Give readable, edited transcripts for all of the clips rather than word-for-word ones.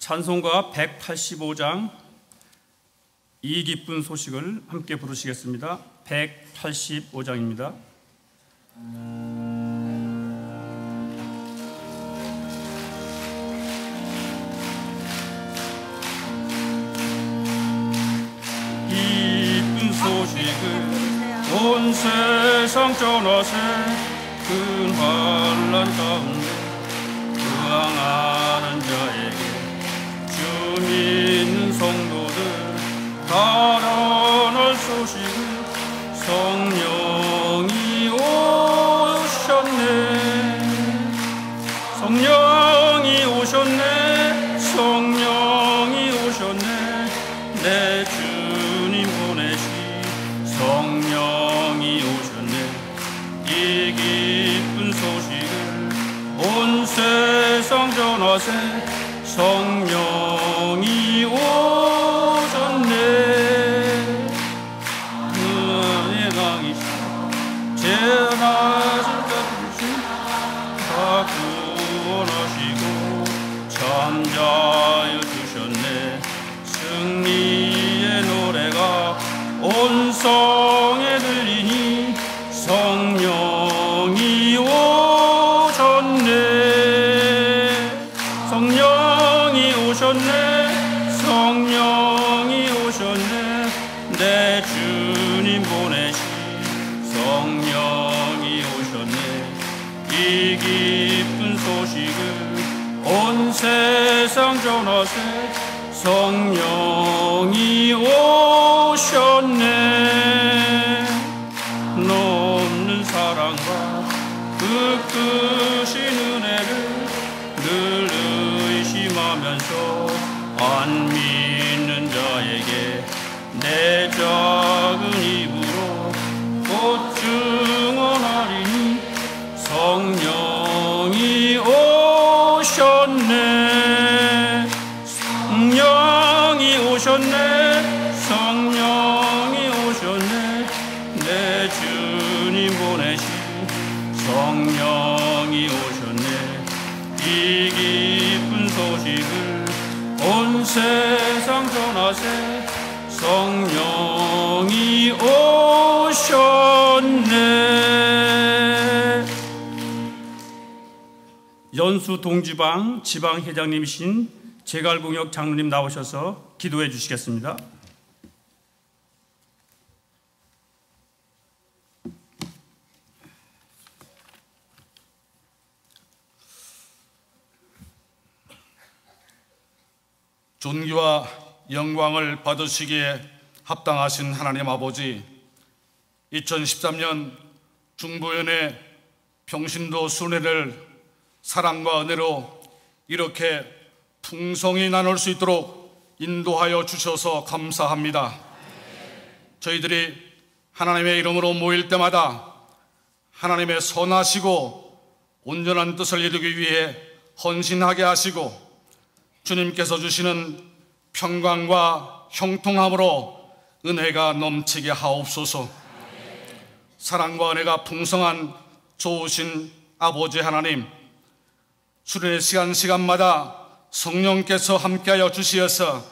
찬송가 185장 이 기쁜 소식을 함께 부르시겠습니다. 185장입니다. 기쁜 소식을 온 세상 전하세 큰 환난 가운데 그항하는 자에게 주 믿는 성도들 달아날 소식을 성령이 오셨네 성령이 오셨네 성령이 오셨네 내 주님 보내시 성령이 오셨네 이 기쁜 소식을 온 세상 전하세 성령이 오셨네 은혜 강이시 재난하신 자들을 다 구원하시고 잠자여 주셨네 승리의 노래가 온 성에 들리니 성령이 오셨네 성령이 오셨네 성령이 오셨네 내 주님 보내시 성령이 오셨네 이 기쁜 소식을 온 세상 전하세 성령이 오셨네 넘는 사랑과 그 크신 은혜를 늘 의심하면서 안 믿는 자에게 내 작은 입으로 곧 증언하리니 성령이 오셨네 성령이 오셨네 성령이 오셨네 내 주님 보내시 성령이 오셨네 이 기쁜 소식을 온 세상 전하세 성령이 오셨네. 연수 동지방 지방회장님이신 제갈봉혁 장로님 나오셔서 기도해 주시겠습니다. 존귀와 영광을 받으시기에 합당하신 하나님 아버지, 2013년 중보연의 평신도 순회를 사랑과 은혜로 이렇게 풍성히 나눌 수 있도록 인도하여 주셔서 감사합니다. 저희들이 하나님의 이름으로 모일 때마다 하나님의 선하시고 온전한 뜻을 이루기 위해 헌신하게 하시고 주님께서 주시는 평강과 형통함으로 은혜가 넘치게 하옵소서. 사랑과 은혜가 풍성한 좋으신 아버지 하나님, 수련의 시간마다 성령께서 함께하여 주시어서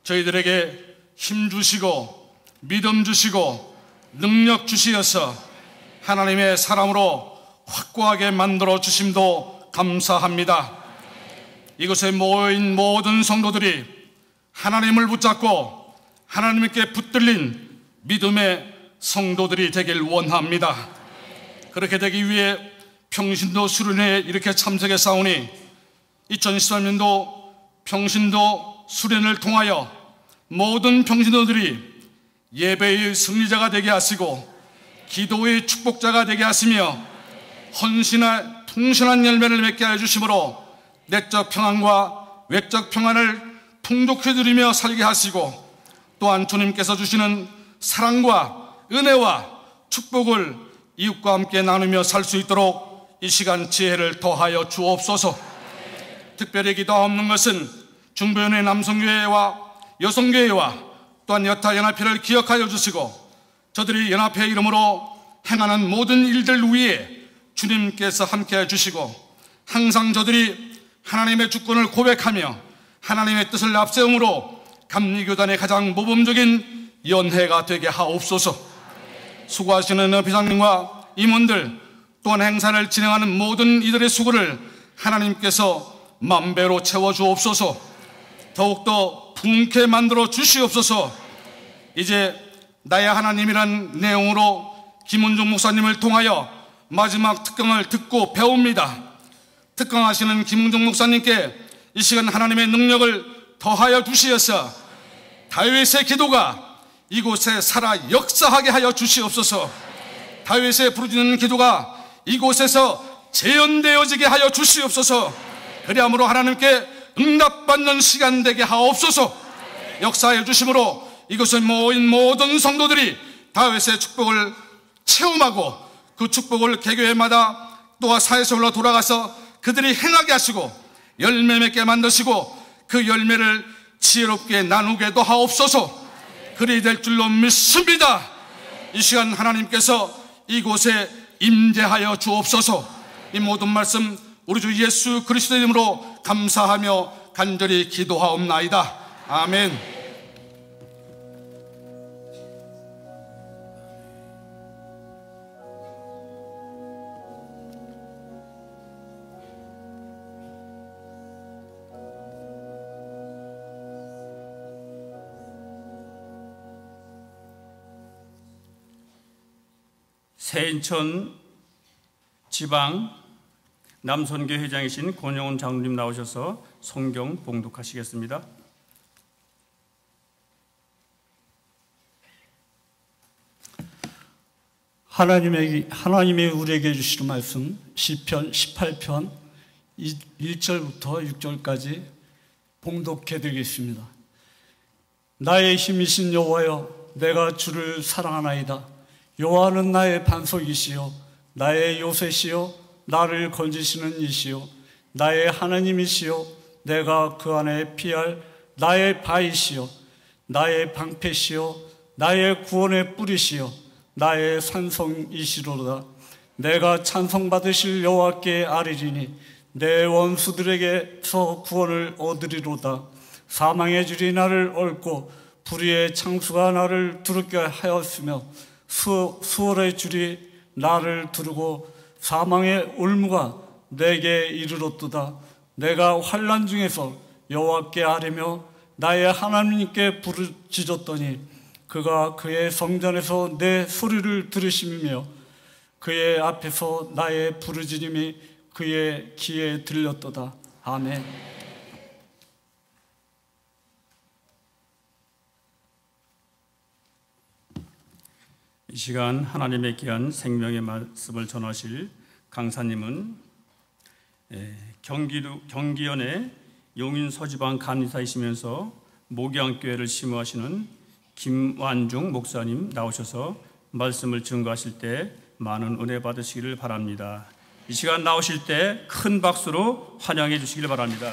저희들에게 힘 주시고 믿음 주시고 능력 주시어서 하나님의 사람으로 확고하게 만들어 주심도 감사합니다. 이곳에 모인 모든 성도들이 하나님을 붙잡고 하나님께 붙들린 믿음의 성도들이 되길 원합니다. 그렇게 되기 위해 평신도 수련회에 이렇게 참석해 싸우니 2013년도 평신도 수련을 통하여 모든 평신도들이 예배의 승리자가 되게 하시고 기도의 축복자가 되게 하시며 헌신한 풍성한 열매를 맺게 하여 주심으로 내적 평안과 외적 평안을 풍족히 누리며 살게 하시고 또한 주님께서 주시는 사랑과 은혜와 축복을 이웃과 함께 나누며 살 수 있도록 이 시간 지혜를 더하여 주옵소서. 특별히 기도하옵는 것은 중보연의 남성교회와 여성교회와 또한 여타연합회를 기억하여 주시고 저들이 연합회 이름으로 행하는 모든 일들 위에 주님께서 함께해 주시고 항상 저들이 하나님의 주권을 고백하며 하나님의 뜻을 앞세움으로 감리교단의 가장 모범적인 연회가 되게 하옵소서. 수고하시는 비상님과 임원들 또한 행사를 진행하는 모든 이들의 수고를 하나님께서 만배로 채워주옵소서. 더욱더 풍쾌 만들어 주시옵소서. 이제 나의 하나님이란 내용으로 김은중 목사님을 통하여 마지막 특강을 듣고 배웁니다. 특강하시는 김은중 목사님께 이 시간 하나님의 능력을 더하여 주시어서 다윗의 기도가 이곳에 살아 역사하게 하여 주시옵소서. 다윗의 부르짖는 기도가 이곳에서 재현되어지게 하여 주시옵소서. 그리함으로 하나님께 응답받는 시간 되게 하옵소서. 역사해 주심으로 이곳에 모인 모든 성도들이 다윗의 축복을 체험하고 그 축복을 개교회마다 또한 사회서울로 돌아가서 그들이 행하게 하시고 열매 맺게 만드시고 그 열매를 지혜롭게 나누게도 하옵소서. 그리 될 줄로 믿습니다. 이 시간 하나님께서 이곳에 임재하여 주옵소서. 이 모든 말씀 우리 주 예수 그리스도의 이름으로 감사하며 간절히 기도하옵나이다. 아멘. 세인천 지방 남선교 회장이신 권영훈 장로님 나오셔서 성경 봉독하시겠습니다. 하나님이 우리에게 주시는 말씀 시편 18편 1절부터 6절까지 봉독해 드리겠습니다. 나의 힘이신 여호와여, 내가 주를 사랑하나이다. 여호와는 나의 반석이시요 나의 요새시요 나를 건지시는 이시요 나의 하나님이시요 내가 그 안에 피할 나의 바위시요 나의 방패시요 나의 구원의 뿌리시요 나의 산성이시로다. 내가 찬송받으실 여호와께 아뢰리니 내 원수들에게서 구원을 얻으리로다. 사망의 줄이 나를 얽고 불의의 창수가 나를 두렵게 하였으며 수월의 줄이 나를 두르고 사망의 올무가 내게 이르렀도다. 내가 환난 중에서 여호와께 아뢰며 나의 하나님께 부르짖었더니 그가 그의 성전에서 내 소리를 들으시며 그의 앞에서 나의 부르짖음이 그의 귀에 들렸도다. 아멘. 이 시간 하나님의 귀한 생명의 말씀을 전하실 강사님은 경기현의 용인서지방 간이사이시면서 목양교회를 심호하시는 김완중 목사님 나오셔서 말씀을 증거하실 때 많은 은혜 받으시기를 바랍니다. 이 시간 나오실 때 큰 박수로 환영해 주시기를 바랍니다.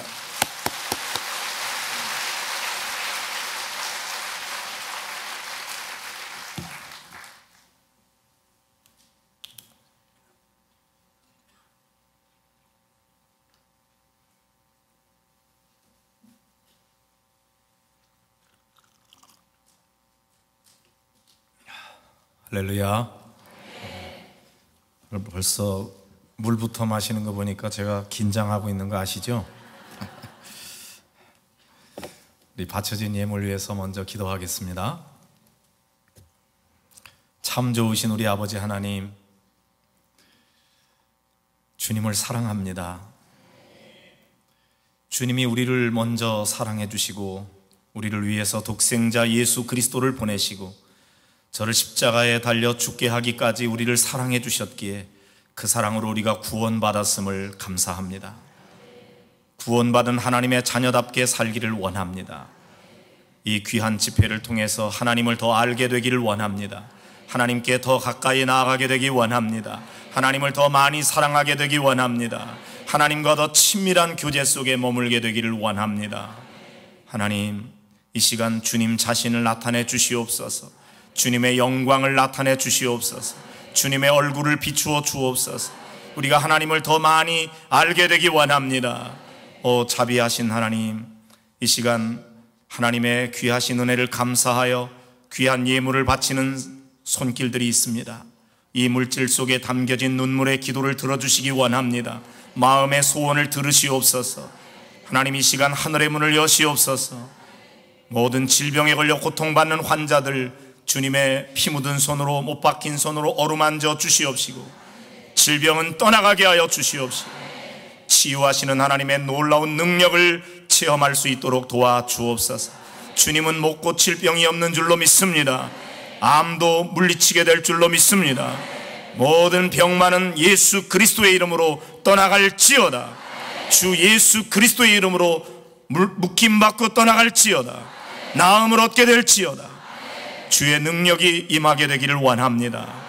할렐루야. 벌써 물부터 마시는 거 보니까 제가 긴장하고 있는 거 아시죠? 우리 바쳐진 예물 위해서 먼저 기도하겠습니다. 참 좋으신 우리 아버지 하나님, 주님을 사랑합니다. 주님이 우리를 먼저 사랑해 주시고 우리를 위해서 독생자 예수 그리스도를 보내시고 저를 십자가에 달려 죽게 하기까지 우리를 사랑해 주셨기에 그 사랑으로 우리가 구원받았음을 감사합니다. 구원받은 하나님의 자녀답게 살기를 원합니다. 이 귀한 집회를 통해서 하나님을 더 알게 되기를 원합니다. 하나님께 더 가까이 나아가게 되기 원합니다. 하나님을 더 많이 사랑하게 되기 원합니다. 하나님과 더 친밀한 교제 속에 머물게 되기를 원합니다. 하나님, 이 시간 주님 자신을 나타내 주시옵소서. 주님의 영광을 나타내 주시옵소서. 주님의 얼굴을 비추어 주옵소서. 우리가 하나님을 더 많이 알게 되기 원합니다. 오 자비하신 하나님, 이 시간 하나님의 귀하신 은혜를 감사하여 귀한 예물을 바치는 손길들이 있습니다. 이 물질 속에 담겨진 눈물의 기도를 들어주시기 원합니다. 마음의 소원을 들으시옵소서. 하나님, 이 시간 하늘의 문을 여시옵소서. 모든 질병에 걸려 고통받는 환자들 주님의 피 묻은 손으로, 못 박힌 손으로 어루만져 주시옵시고 질병은 떠나가게 하여 주시옵시고 치유하시는 하나님의 놀라운 능력을 체험할 수 있도록 도와주옵소서. 주님은 못 고칠 병이 없는 줄로 믿습니다. 암도 물리치게 될 줄로 믿습니다. 모든 병만은 예수 그리스도의 이름으로 떠나갈지어다. 주 예수 그리스도의 이름으로 묶임받고 떠나갈지어다. 나음을 얻게 될지어다. 주의 능력이 임하게 되기를 원합니다.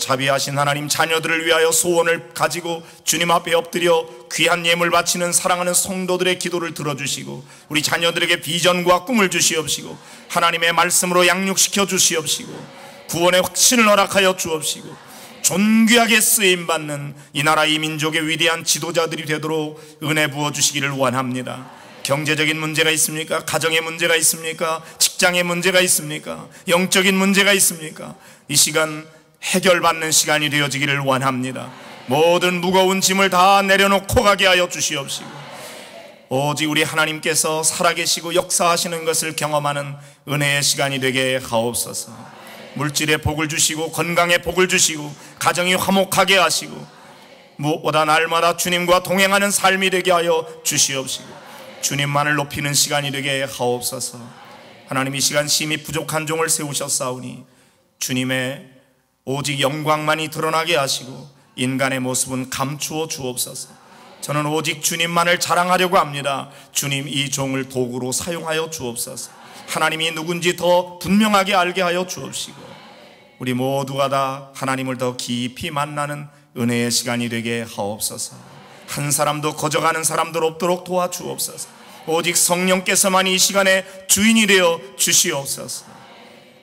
자비하신 하나님, 자녀들을 위하여 소원을 가지고 주님 앞에 엎드려 귀한 예물 바치는 사랑하는 성도들의 기도를 들어주시고 우리 자녀들에게 비전과 꿈을 주시옵시고 하나님의 말씀으로 양육시켜 주시옵시고 구원의 확신을 허락하여 주옵시고 존귀하게 쓰임받는 이 나라 이 민족의 위대한 지도자들이 되도록 은혜 부어주시기를 원합니다. 경제적인 문제가 있습니까? 가정의 문제가 있습니까? 직장의 문제가 있습니까? 영적인 문제가 있습니까? 이 시간 해결받는 시간이 되어지기를 원합니다. 모든 무거운 짐을 다 내려놓고 가게 하여 주시옵시고 오직 우리 하나님께서 살아계시고 역사하시는 것을 경험하는 은혜의 시간이 되게 하옵소서. 물질의 복을 주시고 건강의 복을 주시고 가정이 화목하게 하시고 무엇보다 날마다 주님과 동행하는 삶이 되게 하여 주시옵시고 주님만을 높이는 시간이 되게 하옵소서. 하나님, 이 시간 심히 부족한 종을 세우셨사오니 주님의 오직 영광만이 드러나게 하시고 인간의 모습은 감추어 주옵소서. 저는 오직 주님만을 자랑하려고 합니다. 주님, 이 종을 도구로 사용하여 주옵소서. 하나님이 누군지 더 분명하게 알게 하여 주옵시고 우리 모두가 다 하나님을 더 깊이 만나는 은혜의 시간이 되게 하옵소서. 한 사람도 거저가는 사람들 없도록 도와주옵소서. 오직 성령께서만 이 시간에 주인이 되어 주시옵소서.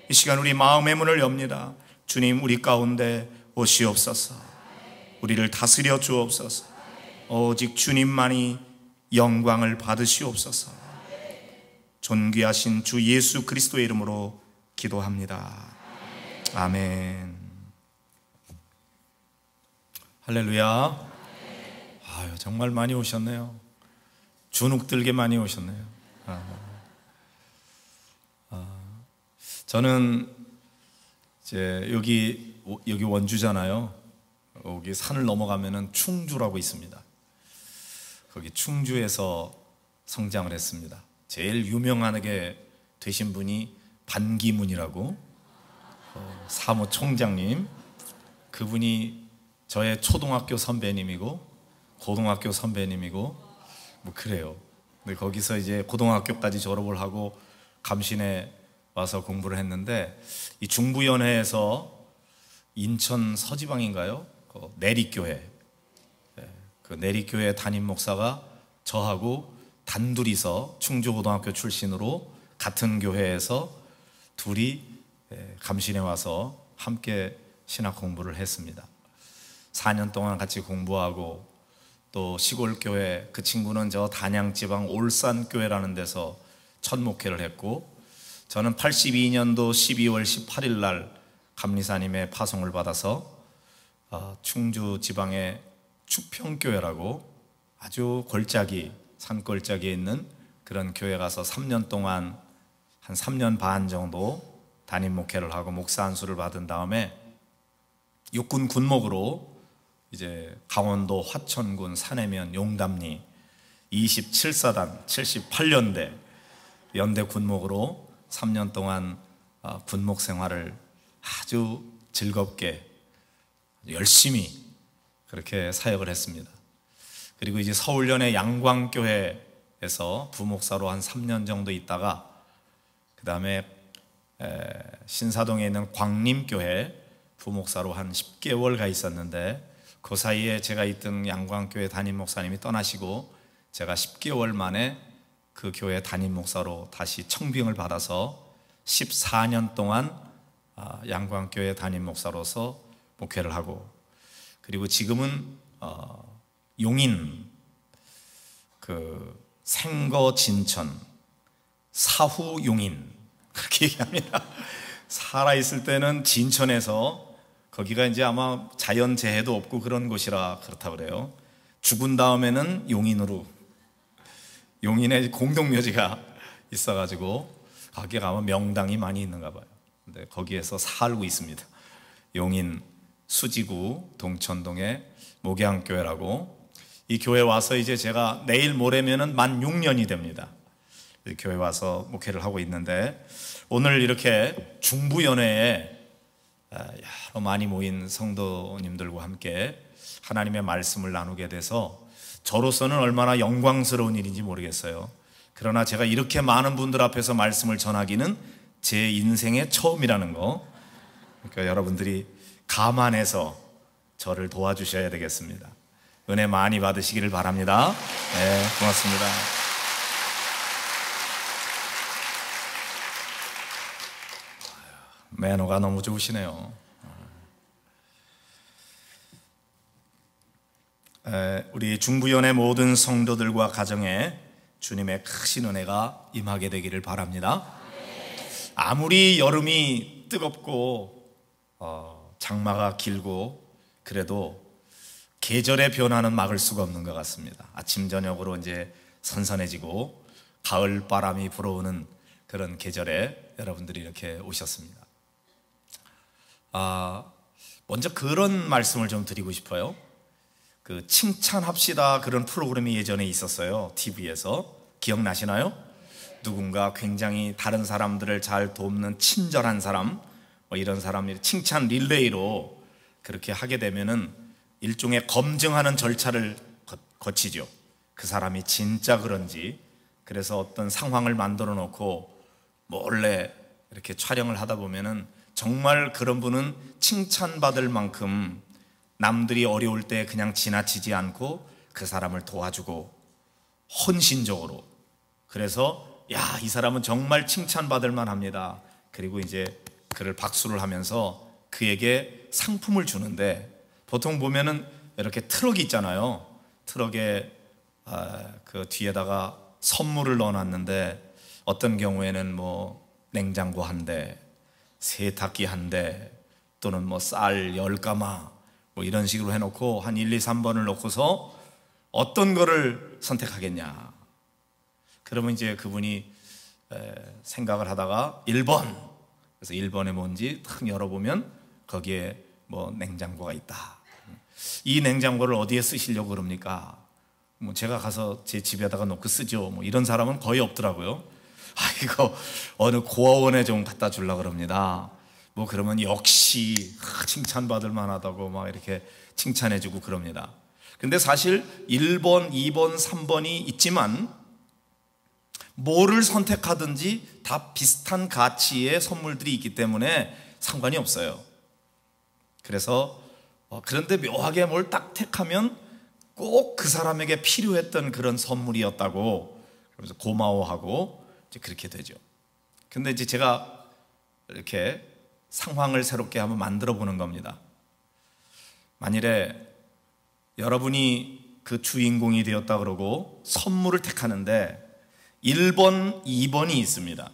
이 시간 우리 마음의 문을 엽니다. 주님, 우리 가운데 오시옵소서. 우리를 다스려 주옵소서. 오직 주님만이 영광을 받으시옵소서. 존귀하신 주 예수 그리스도의 이름으로 기도합니다. 아멘. 할렐루야. 아유, 정말 많이 오셨네요. 주눅들게 많이 오셨네요. 저는 이제 여기 원주잖아요. 여기 산을 넘어가면은 충주라고 있습니다. 거기 충주에서 성장을 했습니다. 제일 유명하게 되신 분이 반기문이라고 사무총장님, 그분이 저의 초등학교 선배님이고 고등학교 선배님이고 뭐 그래요. 근데 거기서 이제 고등학교까지 졸업을 하고 감신에 와서 공부를 했는데 이 중부연회에서 인천 서지방인가요? 그 내리교회, 그 내리교회 담임 목사가 저하고 단둘이서 충주고등학교 출신으로 같은 교회에서 둘이 감신에 와서 함께 신학 공부를 했습니다. 4년 동안 같이 공부하고 또 시골교회, 그 친구는 저 단양지방 올산교회라는 데서 첫 목회를 했고 저는 82년도 12월 18일 날 감리사님의 파송을 받아서 충주 지방의 축평교회라고 아주 골짜기, 산골짜기에 있는 그런 교회 가서 3년 동안 한 3년 반 정도 담임 목회를 하고 목사 안수를 받은 다음에 육군 군목으로 이제 강원도 화천군 산해면 용담리 27사단 78년대 연대 군목으로 3년 동안 군목 생활을 아주 즐겁게 열심히 그렇게 사역을 했습니다. 그리고 이제 서울연의 양광교회에서 부목사로 한 3년 정도 있다가 그 다음에 신사동에 있는 광림교회 부목사로 한 10개월 가 있었는데 그 사이에 제가 있던 양광교회 담임 목사님이 떠나시고 제가 10개월 만에 그 교회 담임 목사로 다시 청빙을 받아서 14년 동안 양광교회 담임 목사로서 목회를 하고 그리고 지금은 용인 그 생거진천, 사후용인 그렇게 얘기합니다. 살아있을 때는 진천에서 거기가 이제 아마 자연재해도 없고 그런 곳이라 그렇다고 그래요. 죽은 다음에는 용인으로, 용인에 공동묘지가 있어가지고 거기가 아마 명당이 많이 있는가 봐요. 근데 거기에서 살고 있습니다. 용인 수지구 동천동의 목양교회라고. 이 교회 와서 이제 제가 내일 모레면은 만 6년이 됩니다. 교회 와서 목회를 하고 있는데, 오늘 이렇게 중부연회에 여러 많이 모인 성도님들과 함께 하나님의 말씀을 나누게 돼서 저로서는 얼마나 영광스러운 일인지 모르겠어요. 그러나 제가 이렇게 많은 분들 앞에서 말씀을 전하기는 제 인생의 처음이라는 거, 그러니까 여러분들이 감안해서 저를 도와주셔야 되겠습니다. 은혜 많이 받으시기를 바랍니다. 네, 고맙습니다. 매너가 너무 좋으시네요. 우리 중부연의 모든 성도들과 가정에 주님의 크신 은혜가 임하게 되기를 바랍니다. 아무리 여름이 뜨겁고 장마가 길고 그래도 계절의 변화는 막을 수가 없는 것 같습니다. 아침 저녁으로 이제 선선해지고 가을 바람이 불어오는 그런 계절에 여러분들이 이렇게 오셨습니다. 먼저 그런 말씀을 좀 드리고 싶어요. 그 칭찬합시다 그런 프로그램이 예전에 있었어요. TV에서. 기억나시나요? 누군가 굉장히 다른 사람들을 잘 돕는 친절한 사람, 뭐 이런 사람이 칭찬 릴레이로 그렇게 하게 되면은 일종의 검증하는 절차를 거치죠. 그 사람이 진짜 그런지. 그래서 어떤 상황을 만들어 놓고 몰래 이렇게 촬영을 하다 보면은 정말 그런 분은 칭찬받을 만큼 남들이 어려울 때 그냥 지나치지 않고 그 사람을 도와주고 헌신적으로, 그래서 야, 이 사람은 정말 칭찬받을 만합니다. 그리고 이제 그를 박수를 하면서 그에게 상품을 주는데, 보통 보면은 이렇게 트럭이 있잖아요. 트럭에 그 뒤에다가 선물을 넣어놨는데 어떤 경우에는 뭐 냉장고 한 대, 세탁기 한 대, 또는 뭐 쌀 10가마 뭐 이런 식으로 해놓고 한 1, 2, 3번을 놓고서 어떤 거를 선택하겠냐. 그러면 이제 그분이 생각을 하다가 1번, 그래서 1번에 뭔지 탁 열어보면 거기에 뭐 냉장고가 있다. 이 냉장고를 어디에 쓰시려고 그럽니까? 뭐 제가 가서 제 집에다가 놓고 쓰죠. 뭐 이런 사람은 거의 없더라고요. 이거 어느 고아원에 좀 갖다 주려고 그럽니다. 뭐 그러면 역시 칭찬받을 만하다고 막 이렇게 칭찬해주고 그럽니다. 근데 사실 1번, 2번, 3번이 있지만 뭐를 선택하든지 다 비슷한 가치의 선물들이 있기 때문에 상관이 없어요. 그래서 그런데 묘하게 뭘 딱 택하면 꼭 그 사람에게 필요했던 그런 선물이었다고 그러면서 고마워하고 이제 그렇게 되죠. 근데 이제 제가 이렇게 상황을 새롭게 한번 만들어 보는 겁니다. 만일에 여러분이 그 주인공이 되었다 그러고 선물을 택하는데 1번, 2번이 있습니다.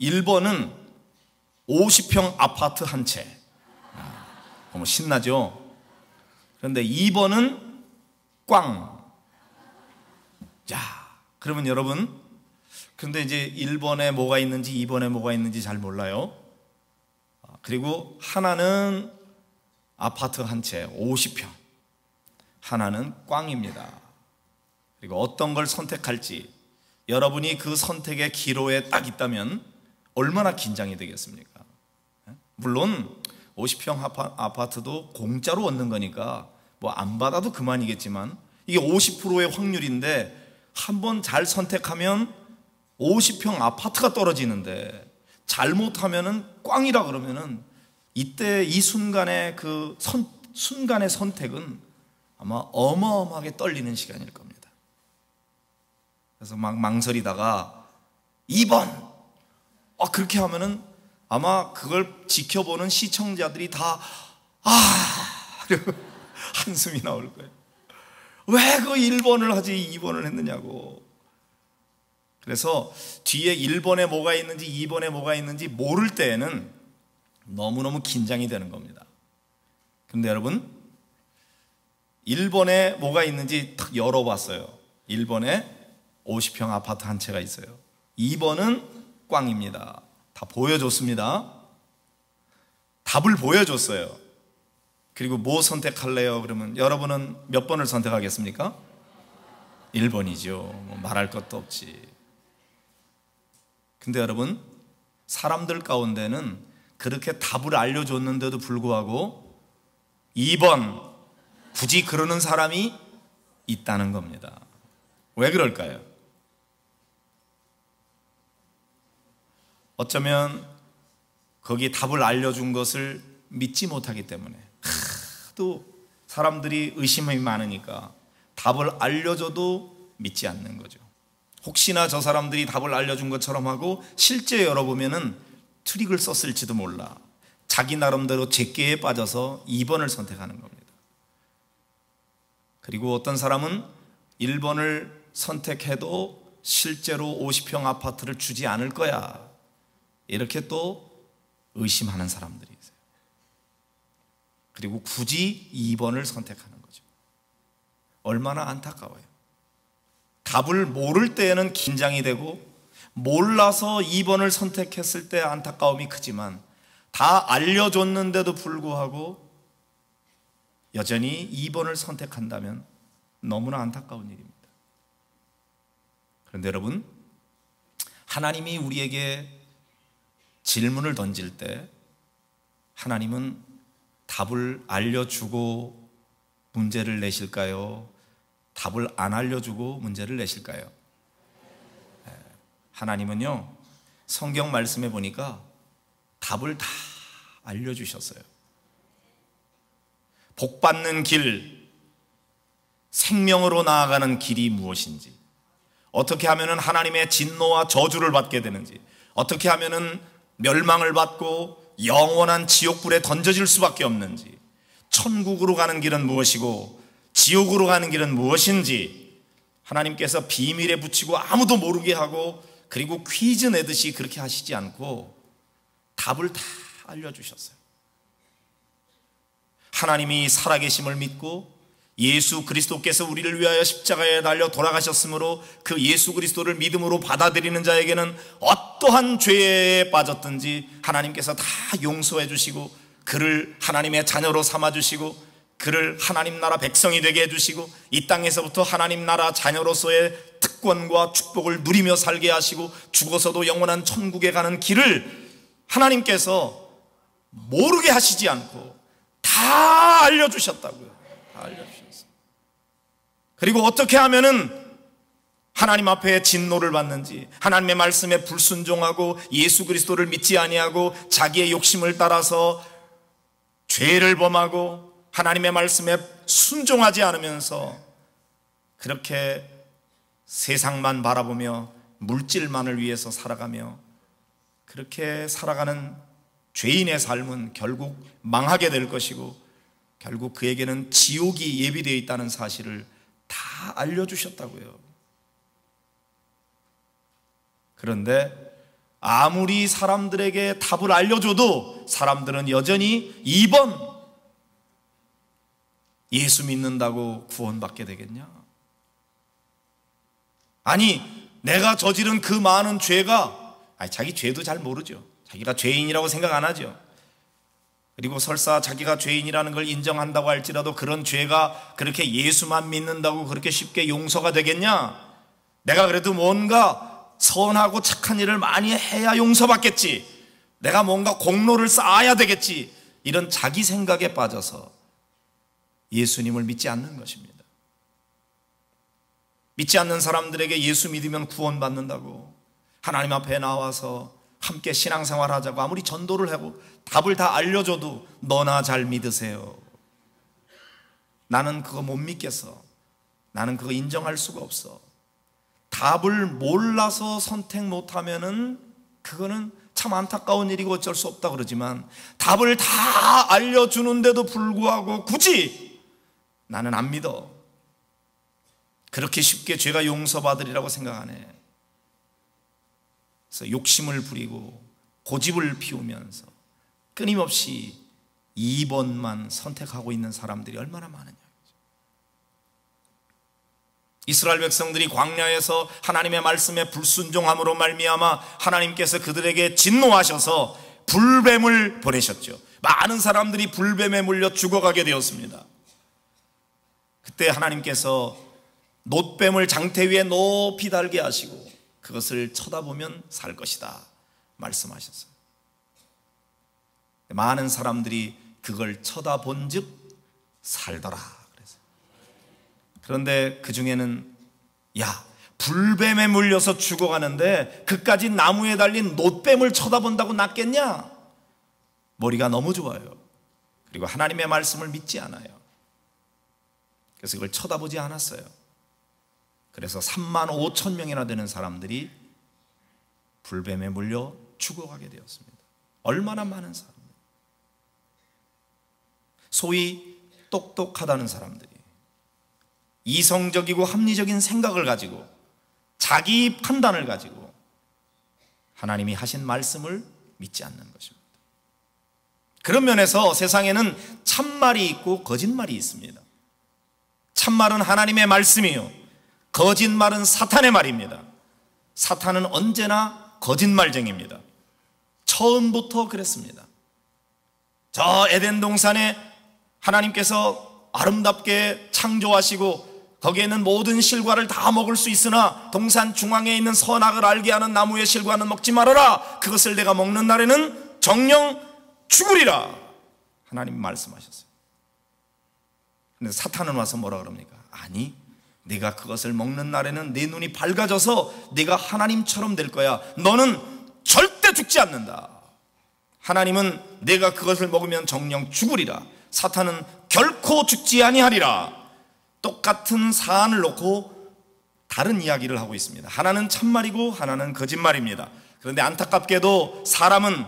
1번은 50평 아파트 한 채. 너무 신나죠? 그런데 2번은 꽝. 자, 그러면 여러분, 근데 이제 1번에 뭐가 있는지 2번에 뭐가 있는지 잘 몰라요. 그리고 하나는 아파트 한 채 50평, 하나는 꽝입니다. 그리고 어떤 걸 선택할지 여러분이 그 선택의 기로에 딱 있다면 얼마나 긴장이 되겠습니까? 물론 50평 아파트도 공짜로 얻는 거니까 뭐 안 받아도 그만이겠지만 이게 50%의 확률인데 한번 잘 선택하면 50평 아파트가 떨어지는데 잘못하면은 꽝이라 그러면은 이때 이 순간의 순간의 선택은 아마 어마어마하게 떨리는 시간일 겁니다. 그래서 막 망설이다가 2번 그렇게 하면은 아마 그걸 지켜보는 시청자들이 다 한숨이 나올 거예요. 왜 그 1번을 하지 2번을 했느냐고. 그래서 뒤에 1번에 뭐가 있는지 2번에 뭐가 있는지 모를 때에는 너무너무 긴장이 되는 겁니다. 근데 여러분, 1번에 뭐가 있는지 탁 열어봤어요. 1번에 50평 아파트 한 채가 있어요. 2번은 꽝입니다. 다 보여줬습니다. 답을 보여줬어요. 그리고 뭐 선택할래요? 그러면 여러분은 몇 번을 선택하겠습니까? 1번이죠. 뭐 말할 것도 없지. 근데 여러분, 사람들 가운데는 그렇게 답을 알려줬는데도 불구하고 2번 굳이 그러는 사람이 있다는 겁니다. 왜 그럴까요? 어쩌면 거기 답을 알려준 것을 믿지 못하기 때문에, 또 사람들이 의심이 많으니까 답을 알려줘도 믿지 않는 거죠. 혹시나 저 사람들이 답을 알려준 것처럼 하고 실제 열어보면은 트릭을 썼을지도 몰라. 자기 나름대로 제끼에 빠져서 2번을 선택하는 겁니다. 그리고 어떤 사람은 1번을 선택해도 실제로 50평 아파트를 주지 않을 거야, 이렇게 또 의심하는 사람들이 있어요. 그리고 굳이 2번을 선택하는 거죠. 얼마나 안타까워요. 답을 모를 때에는 긴장이 되고, 몰라서 2번을 선택했을 때 안타까움이 크지만, 다 알려줬는데도 불구하고 여전히 2번을 선택한다면 너무나 안타까운 일입니다. 그런데 여러분, 하나님이 우리에게 질문을 던질 때 하나님은 답을 알려주고 문제를 내실까요? 답을 안 알려주고 문제를 내실까요? 하나님은요, 성경 말씀에 보니까 답을 다 알려주셨어요. 복받는 길, 생명으로 나아가는 길이 무엇인지, 어떻게 하면 하나님의 진노와 저주를 받게 되는지, 어떻게 하면 멸망을 받고 영원한 지옥불에 던져질 수밖에 없는지, 천국으로 가는 길은 무엇이고 지옥으로 가는 길은 무엇인지 하나님께서 비밀에 붙이고 아무도 모르게 하고, 그리고 퀴즈 내듯이 그렇게 하시지 않고 답을 다 알려주셨어요. 하나님이 살아계심을 믿고 예수 그리스도께서 우리를 위하여 십자가에 달려 돌아가셨으므로 그 예수 그리스도를 믿음으로 받아들이는 자에게는 어떠한 죄에 빠졌든지 하나님께서 다 용서해 주시고, 그를 하나님의 자녀로 삼아 주시고, 그를 하나님 나라 백성이 되게 해주시고, 이 땅에서부터 하나님 나라 자녀로서의 특권과 축복을 누리며 살게 하시고, 죽어서도 영원한 천국에 가는 길을 하나님께서 모르게 하시지 않고 다 알려주셨다고요. 다 알려주셨어요. 그리고 어떻게 하면은 하나님 앞에 진노를 받는지, 하나님의 말씀에 불순종하고 예수 그리스도를 믿지 아니하고 자기의 욕심을 따라서 죄를 범하고 하나님의 말씀에 순종하지 않으면서 그렇게 세상만 바라보며 물질만을 위해서 살아가며 그렇게 살아가는 죄인의 삶은 결국 망하게 될 것이고, 결국 그에게는 지옥이 예비되어 있다는 사실을 다 알려주셨다고요. 그런데 아무리 사람들에게 답을 알려줘도 사람들은 여전히 2번, 예수 믿는다고 구원받게 되겠냐? 아니, 내가 저지른 그 많은 죄가, 자기 죄도 잘 모르죠. 자기가 죄인이라고 생각 안 하죠. 그리고 설사 자기가 죄인이라는 걸 인정한다고 할지라도 그런 죄가 그렇게 예수만 믿는다고 그렇게 쉽게 용서가 되겠냐? 내가 그래도 뭔가 선하고 착한 일을 많이 해야 용서받겠지, 내가 뭔가 공로를 쌓아야 되겠지, 이런 자기 생각에 빠져서 예수님을 믿지 않는 것입니다. 믿지 않는 사람들에게 예수 믿으면 구원받는다고 하나님 앞에 나와서 함께 신앙생활 하자고 아무리 전도를 하고 답을 다 알려줘도 너나 잘 믿으세요, 나는 그거 못 믿겠어, 나는 그거 인정할 수가 없어. 답을 몰라서 선택 못하면은 그거는 참 안타까운 일이고 어쩔 수 없다 그러지만, 답을 다 알려주는데도 불구하고 굳이 나는 안 믿어, 그렇게 쉽게 죄가 용서받으리라고 생각하네. 그래서 욕심을 부리고 고집을 피우면서 끊임없이 2번만 선택하고 있는 사람들이 얼마나 많으냐. 이스라엘 백성들이 광야에서 하나님의 말씀에 불순종함으로 말미암아 하나님께서 그들에게 진노하셔서 불뱀을 보내셨죠. 많은 사람들이 불뱀에 물려 죽어가게 되었습니다. 그때 하나님께서 놋뱀을 장태 위에 높이 달게 하시고 그것을 쳐다보면 살 것이다 말씀하셨어요. 많은 사람들이 그걸 쳐다본 즉 살더라. 그런데 그 중에는 불뱀에 물려서 죽어가는데 그까지 나무에 달린 놋뱀을 쳐다본다고 낫겠냐? 머리가 너무 좋아요. 그리고 하나님의 말씀을 믿지 않아요. 그래서 그걸 쳐다보지 않았어요. 그래서 35,000명이나 되는 사람들이 불뱀에 물려 죽어가게 되었습니다. 얼마나 많은 사람들. 소위 똑똑하다는 사람들이 이성적이고 합리적인 생각을 가지고 자기 판단을 가지고 하나님이 하신 말씀을 믿지 않는 것입니다. 그런 면에서 세상에는 참말이 있고 거짓말이 있습니다. 참말은 하나님의 말씀이요, 거짓말은 사탄의 말입니다. 사탄은 언제나 거짓말쟁이입니다. 처음부터 그랬습니다. 저 에덴 동산에 하나님께서 아름답게 창조하시고 거기에는 모든 실과를 다 먹을 수 있으나 동산 중앙에 있는 선악을 알게 하는 나무의 실과는 먹지 말아라. 그것을 내가 먹는 날에는 정녕 죽으리라. 하나님 말씀하셨어요. 근데 사탄은 와서 뭐라 그럽니까? 아니, 네가 그것을 먹는 날에는 내 눈이 밝아져서 네가 하나님처럼 될 거야. 너는 절대 죽지 않는다. 하나님은 내가 그것을 먹으면 정녕 죽으리라. 사탄은 결코 죽지 아니하리라. 똑같은 사안을 놓고 다른 이야기를 하고 있습니다. 하나는 참말이고 하나는 거짓말입니다. 그런데 안타깝게도 사람은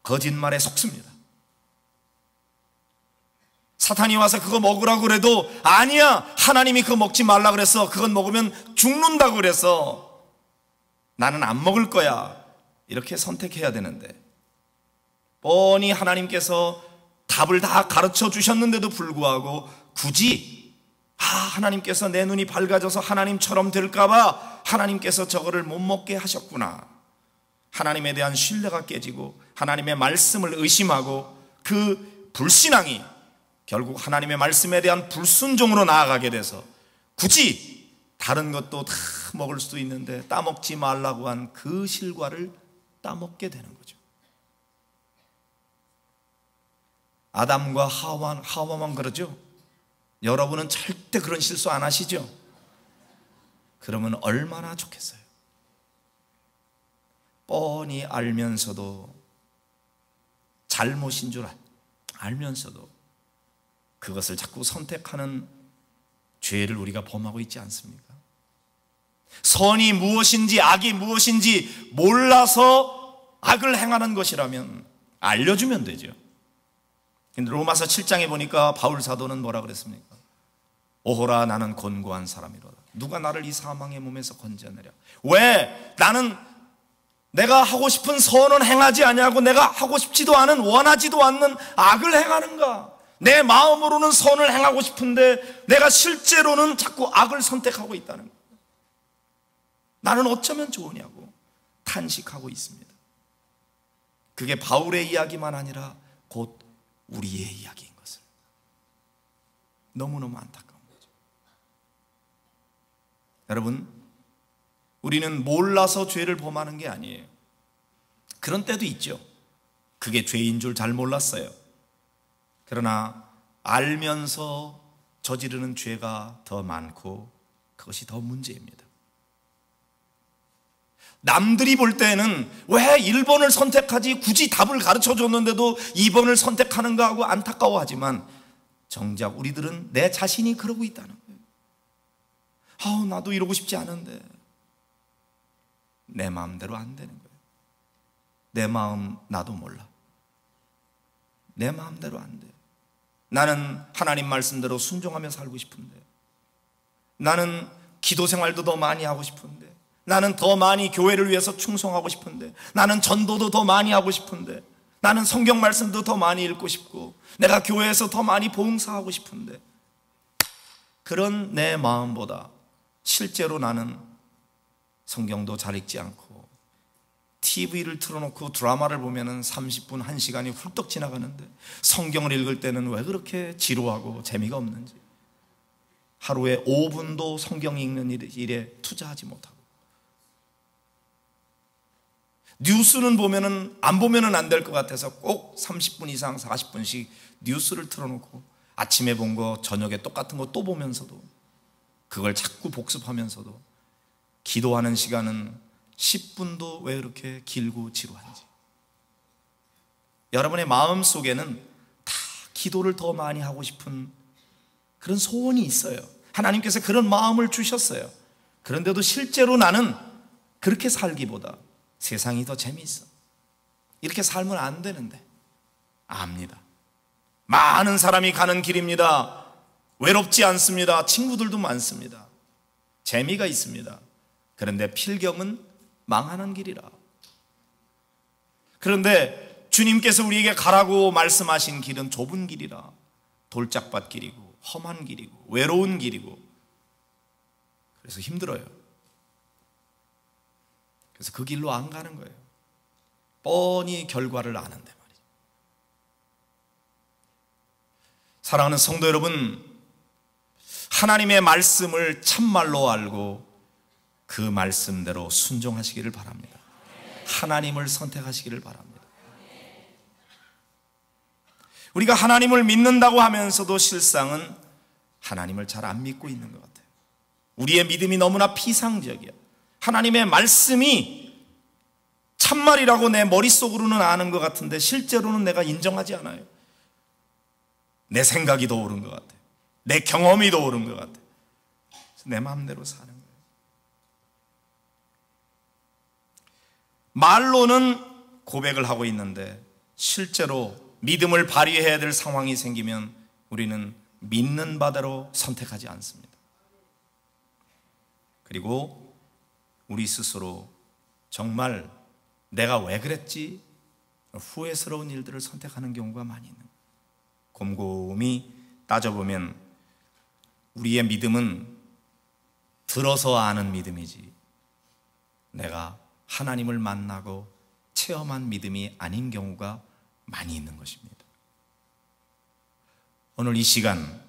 거짓말에 속습니다. 사탄이 와서 그거 먹으라고 그래도 아니야, 하나님이 그거 먹지 말라 그랬어, 그건 먹으면 죽는다고 그래서 나는 안 먹을 거야, 이렇게 선택해야 되는데 뻔히 하나님께서 답을 다 가르쳐 주셨는데도 불구하고 굳이 하나님께서 내 눈이 밝아져서 하나님처럼 될까봐 하나님께서 저거를 못 먹게 하셨구나. 하나님에 대한 신뢰가 깨지고 하나님의 말씀을 의심하고 그 불신앙이 결국 하나님의 말씀에 대한 불순종으로 나아가게 돼서 굳이 다른 것도 다 먹을 수도 있는데 따먹지 말라고 한 그 실과를 따먹게 되는 거죠. 아담과 하와만 그러죠? 여러분은 절대 그런 실수 안 하시죠? 그러면 얼마나 좋겠어요. 뻔히 알면서도 잘못인 줄 알면서도 그것을 자꾸 선택하는 죄를 우리가 범하고 있지 않습니까? 선이 무엇인지 악이 무엇인지 몰라서 악을 행하는 것이라면 알려주면 되죠. 근데 로마서 7장에 보니까 바울 사도는 뭐라 그랬습니까? 오호라, 나는 곤고한 사람이로다. 누가 나를 이 사망의 몸에서 건져내랴. 왜 나는 내가 하고 싶은 선은 행하지 아니하고 내가 하고 싶지도 않은, 원하지도 않는 악을 행하는가? 내 마음으로는 선을 행하고 싶은데 내가 실제로는 자꾸 악을 선택하고 있다는 거예요. 나는 어쩌면 좋으냐고 탄식하고 있습니다. 그게 바울의 이야기만 아니라 곧 우리의 이야기인 것을 너무너무 안타까운 거죠. 여러분, 우리는 몰라서 죄를 범하는 게 아니에요. 그런 때도 있죠. 그게 죄인 줄 잘 몰랐어요. 그러나 알면서 저지르는 죄가 더 많고 그것이 더 문제입니다. 남들이 볼 때는 왜 1번을 선택하지, 굳이 답을 가르쳐 줬는데도 2번을 선택하는가 하고 안타까워하지만 정작 우리들은 내 자신이 그러고 있다는 거예요. 나도 이러고 싶지 않은데 내 마음대로 안 되는 거예요. 내 마음 나도 몰라. 내 마음대로 안 돼. 나는 하나님 말씀대로 순종하며 살고 싶은데 나는 기도 생활도 더 많이 하고 싶은데, 나는 더 많이 교회를 위해서 충성하고 싶은데, 나는 전도도 더 많이 하고 싶은데, 나는 성경 말씀도 더 많이 읽고 싶고, 내가 교회에서 더 많이 봉사하고 싶은데, 그런 내 마음보다 실제로 나는 성경도 잘 읽지 않고 TV를 틀어놓고 드라마를 보면은 30분, 1시간이 훌떡 지나가는데, 성경을 읽을 때는 왜 그렇게 지루하고 재미가 없는지, 하루에 5분도 성경 읽는 일에 투자하지 못하고, 뉴스는 보면은 안 보면은 안 될 것 같아서 꼭 30분 이상 40분씩 뉴스를 틀어놓고, 아침에 본 거 저녁에 똑같은 거 또 보면서도 그걸 자꾸 복습하면서도 기도하는 시간은 10분도 왜 이렇게 길고 지루한지. 여러분의 마음 속에는 다 기도를 더 많이 하고 싶은 그런 소원이 있어요. 하나님께서 그런 마음을 주셨어요. 그런데도 실제로 나는 그렇게 살기보다 세상이 더 재미있어, 이렇게 살면 안 되는데 압니다. 많은 사람이 가는 길입니다. 외롭지 않습니다. 친구들도 많습니다. 재미가 있습니다. 그런데 필경은 망하는 길이라. 그런데 주님께서 우리에게 가라고 말씀하신 길은 좁은 길이라, 돌짝밭 길이고 험한 길이고 외로운 길이고, 그래서 힘들어요. 그래서 그 길로 안 가는 거예요. 뻔히 결과를 아는데 말이죠. 사랑하는 성도 여러분, 하나님의 말씀을 참말로 알고 그 말씀대로 순종하시기를 바랍니다. 하나님을 선택하시기를 바랍니다. 우리가 하나님을 믿는다고 하면서도 실상은 하나님을 잘 안 믿고 있는 것 같아요. 우리의 믿음이 너무나 피상적이야. 하나님의 말씀이 참말이라고 내 머릿속으로는 아는 것 같은데 실제로는 내가 인정하지 않아요. 내 생각이 더 옳은 것 같아요. 내 경험이 더 옳은 것 같아요. 내 마음대로 사는 거예요. 말로는 고백을 하고 있는데 실제로 믿음을 발휘해야 될 상황이 생기면 우리는 믿는 바대로 선택하지 않습니다. 그리고 우리 스스로 정말 내가 왜 그랬지? 후회스러운 일들을 선택하는 경우가 많이 있는 거예요. 곰곰이 따져보면 우리의 믿음은 들어서 아는 믿음이지, 내가 하나님을 만나고 체험한 믿음이 아닌 경우가 많이 있는 것입니다. 오늘 이 시간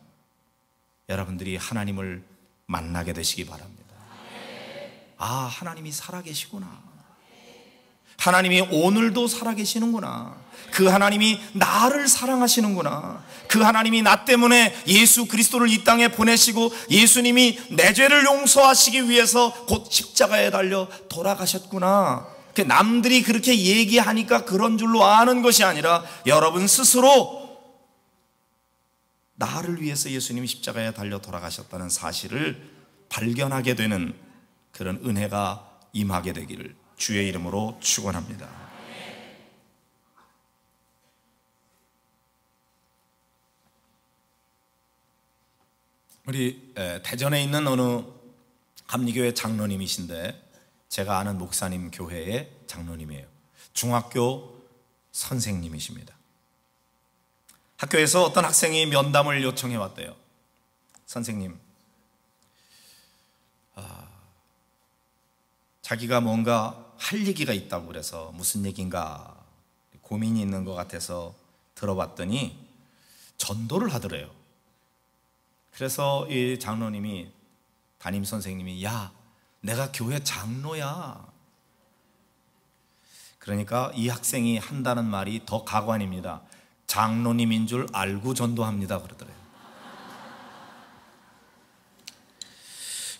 여러분들이 하나님을 만나게 되시기 바랍니다. 아, 하나님이 살아계시구나. 하나님이 오늘도 살아계시는구나. 그 하나님이 나를 사랑하시는구나. 그 하나님이 나 때문에 예수 그리스도를 이 땅에 보내시고 예수님이 내 죄를 용서하시기 위해서 곧 십자가에 달려 돌아가셨구나. 남들이 그렇게 얘기하니까 그런 줄로 아는 것이 아니라 여러분 스스로 나를 위해서 예수님이 십자가에 달려 돌아가셨다는 사실을 발견하게 되는 그런 은혜가 임하게 되기를 주의 이름으로 축원합니다. 우리 대전에 있는 어느 감리교회 장로님이신데, 제가 아는 목사님 교회의 장로님이에요. 중학교 선생님이십니다. 학교에서 어떤 학생이 면담을 요청해 왔대요. 선생님, 자기가 뭔가 할 얘기가 있다고 그래서 무슨 얘기인가 고민이 있는 것 같아서 들어봤더니 전도를 하더래요. 그래서 이 장로님이, 담임 선생님이, 야, 내가 교회 장로야. 그러니까 이 학생이 한다는 말이 더 가관입니다. 장로님인 줄 알고 전도합니다 그러더래요.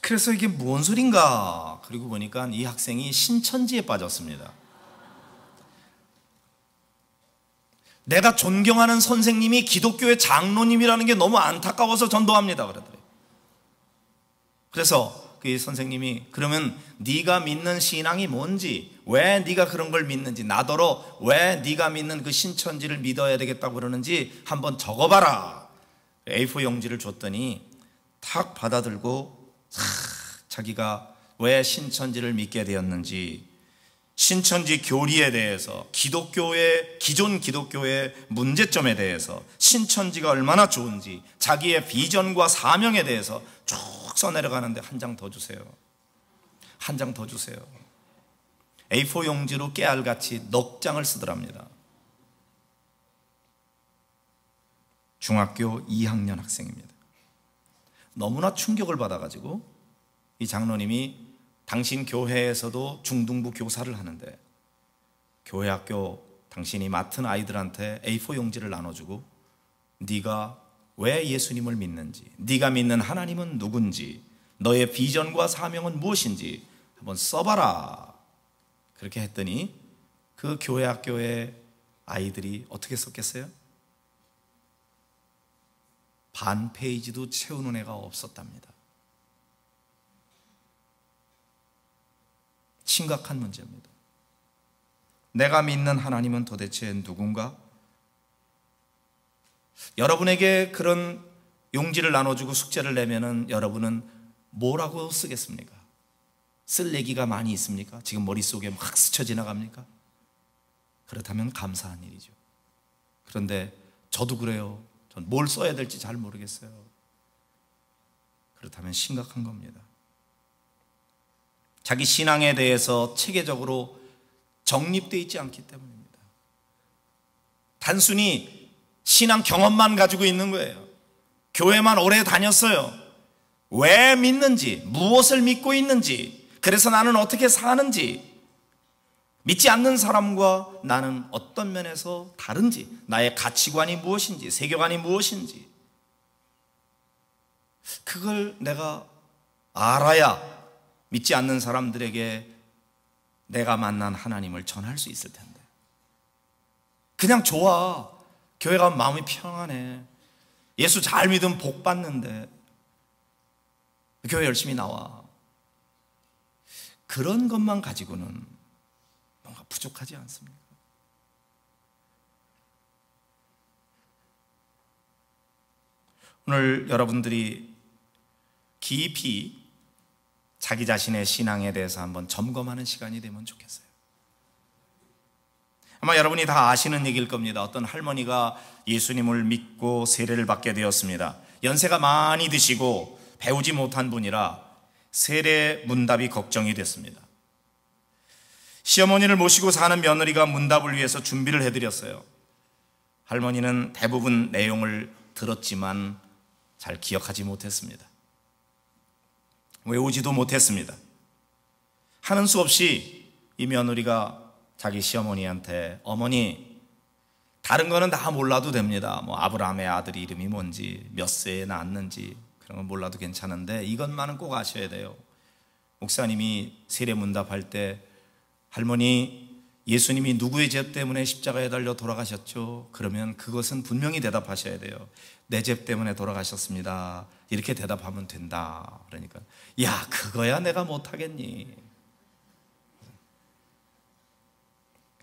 그래서 이게 뭔 소린가, 그리고 보니까 이 학생이 신천지에 빠졌습니다. 내가 존경하는 선생님이 기독교의 장로님이라는 게 너무 안타까워서 전도합니다 그러더래요. 그래서 그 선생님이, 그러면 네가 믿는 신앙이 뭔지, 왜 네가 그런 걸 믿는지, 나더러 왜 네가 믿는 그 신천지를 믿어야 되겠다고 그러는지 한번 적어봐라. A4 용지를 줬더니 탁 받아들고 자기가 왜 신천지를 믿게 되었는지, 신천지 교리에 대해서, 기존 기독교의 문제점에 대해서, 신천지가 얼마나 좋은지, 자기의 비전과 사명에 대해서 쭉 써내려가는데 한 장 더 주세요. 한 장 더 주세요. A4 용지로 깨알같이 넉 장을 쓰더랍니다. 중학교 2학년 학생입니다. 너무나 충격을 받아가지고 이 장로님이 당신 교회에서도 중등부 교사를 하는데 교회 학교 당신이 맡은 아이들한테 A4 용지를 나눠주고 네가 왜 예수님을 믿는지, 네가 믿는 하나님은 누군지, 너의 비전과 사명은 무엇인지 한번 써봐라. 그렇게 했더니 그 교회 학교의 아이들이 어떻게 썼겠어요? 반 페이지도 채우는 애가 없었답니다. 심각한 문제입니다. 내가 믿는 하나님은 도대체 누군가? 여러분에게 그런 용지를 나눠주고 숙제를 내면은 여러분은 뭐라고 쓰겠습니까? 쓸 얘기가 많이 있습니까? 지금 머릿속에 막 스쳐 지나갑니까? 그렇다면 감사한 일이죠. 그런데 저도 그래요. 전 뭘 써야 될지 잘 모르겠어요. 그렇다면 심각한 겁니다. 자기 신앙에 대해서 체계적으로 정립되어 있지 않기 때문입니다. 단순히 신앙 경험만 가지고 있는 거예요. 교회만 오래 다녔어요. 왜 믿는지, 무엇을 믿고 있는지, 그래서 나는 어떻게 사는지, 믿지 않는 사람과 나는 어떤 면에서 다른지, 나의 가치관이 무엇인지, 세계관이 무엇인지, 그걸 내가 알아야 믿지 않는 사람들에게 내가 만난 하나님을 전할 수 있을 텐데. 그냥 좋아. 교회 가면 마음이 평안해. 예수 잘 믿으면 복 받는데 교회 열심히 나와. 그런 것만 가지고는 뭔가 부족하지 않습니까? 오늘 여러분들이 깊이 자기 자신의 신앙에 대해서 한번 점검하는 시간이 되면 좋겠어요. 아마 여러분이 다 아시는 얘기일 겁니다. 어떤 할머니가 예수님을 믿고 세례를 받게 되었습니다. 연세가 많이 드시고 배우지 못한 분이라 세례 문답이 걱정이 됐습니다. 시어머니를 모시고 사는 며느리가 문답을 위해서 준비를 해드렸어요. 할머니는 대부분 내용을 들었지만 잘 기억하지 못했습니다. 외우지도 못했습니다. 하는 수 없이 이 며느리가 자기 시어머니한테, 어머니, 다른 거는 다 몰라도 됩니다. 뭐 아브라함의 아들 이름이 뭔지, 몇 세에 낳았는지 그런 건 몰라도 괜찮은데 이것만은 꼭 아셔야 돼요. 목사님이 세례 문답할 때, 할머니, 예수님이 누구의 죄 때문에 십자가에 달려 돌아가셨죠? 그러면 그것은 분명히 대답하셔야 돼요. 내 죄 때문에 돌아가셨습니다. 이렇게 대답하면 된다. 그러니까 야, 그거야 내가 못하겠니?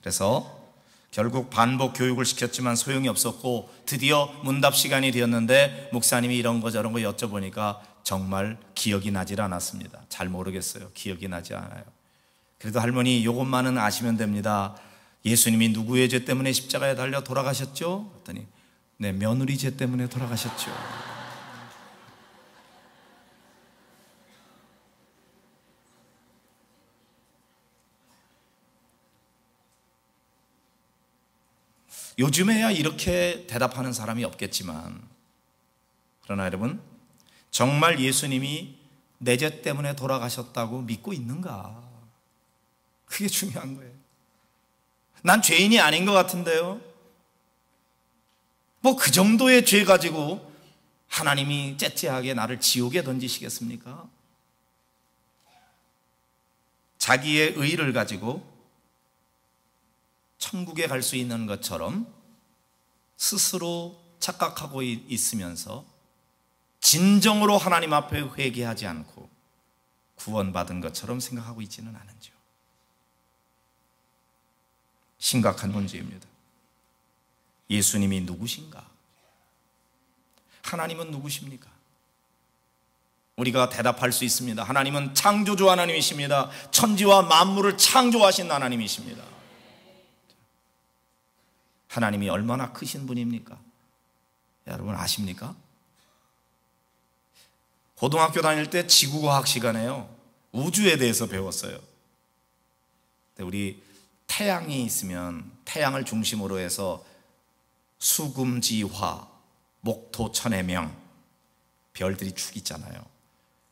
그래서 결국 반복 교육을 시켰지만 소용이 없었고 드디어 문답 시간이 되었는데 목사님이 이런 거 저런 거 여쭤보니까 정말 기억이 나질 않았습니다. 잘 모르겠어요. 기억이 나지 않아요. 그래도 할머니, 이것만은 아시면 됩니다. 예수님이 누구의 죄 때문에 십자가에 달려 돌아가셨죠? 그랬더니 내 며느리 죄 때문에 돌아가셨죠. 요즘에야 이렇게 대답하는 사람이 없겠지만, 그러나 여러분, 정말 예수님이 내 죄 때문에 돌아가셨다고 믿고 있는가? 그게 중요한 거예요. 난 죄인이 아닌 것 같은데요. 뭐 그 정도의 죄 가지고 하나님이 째째하게 나를 지옥에 던지시겠습니까? 자기의 의를 가지고 천국에 갈 수 있는 것처럼 스스로 착각하고 있으면서 진정으로 하나님 앞에 회개하지 않고 구원받은 것처럼 생각하고 있지는 않은지요. 심각한 문제입니다. 예수님이 누구신가? 하나님은 누구십니까? 우리가 대답할 수 있습니다. 하나님은 창조주 하나님이십니다. 천지와 만물을 창조하신 하나님이십니다. 하나님이 얼마나 크신 분입니까? 여러분 아십니까? 고등학교 다닐 때 지구과학 시간에요, 우주에 대해서 배웠어요. 우리 태양이 있으면 태양을 중심으로 해서 수금지화, 목토, 천해명, 별들이 축 있잖아요.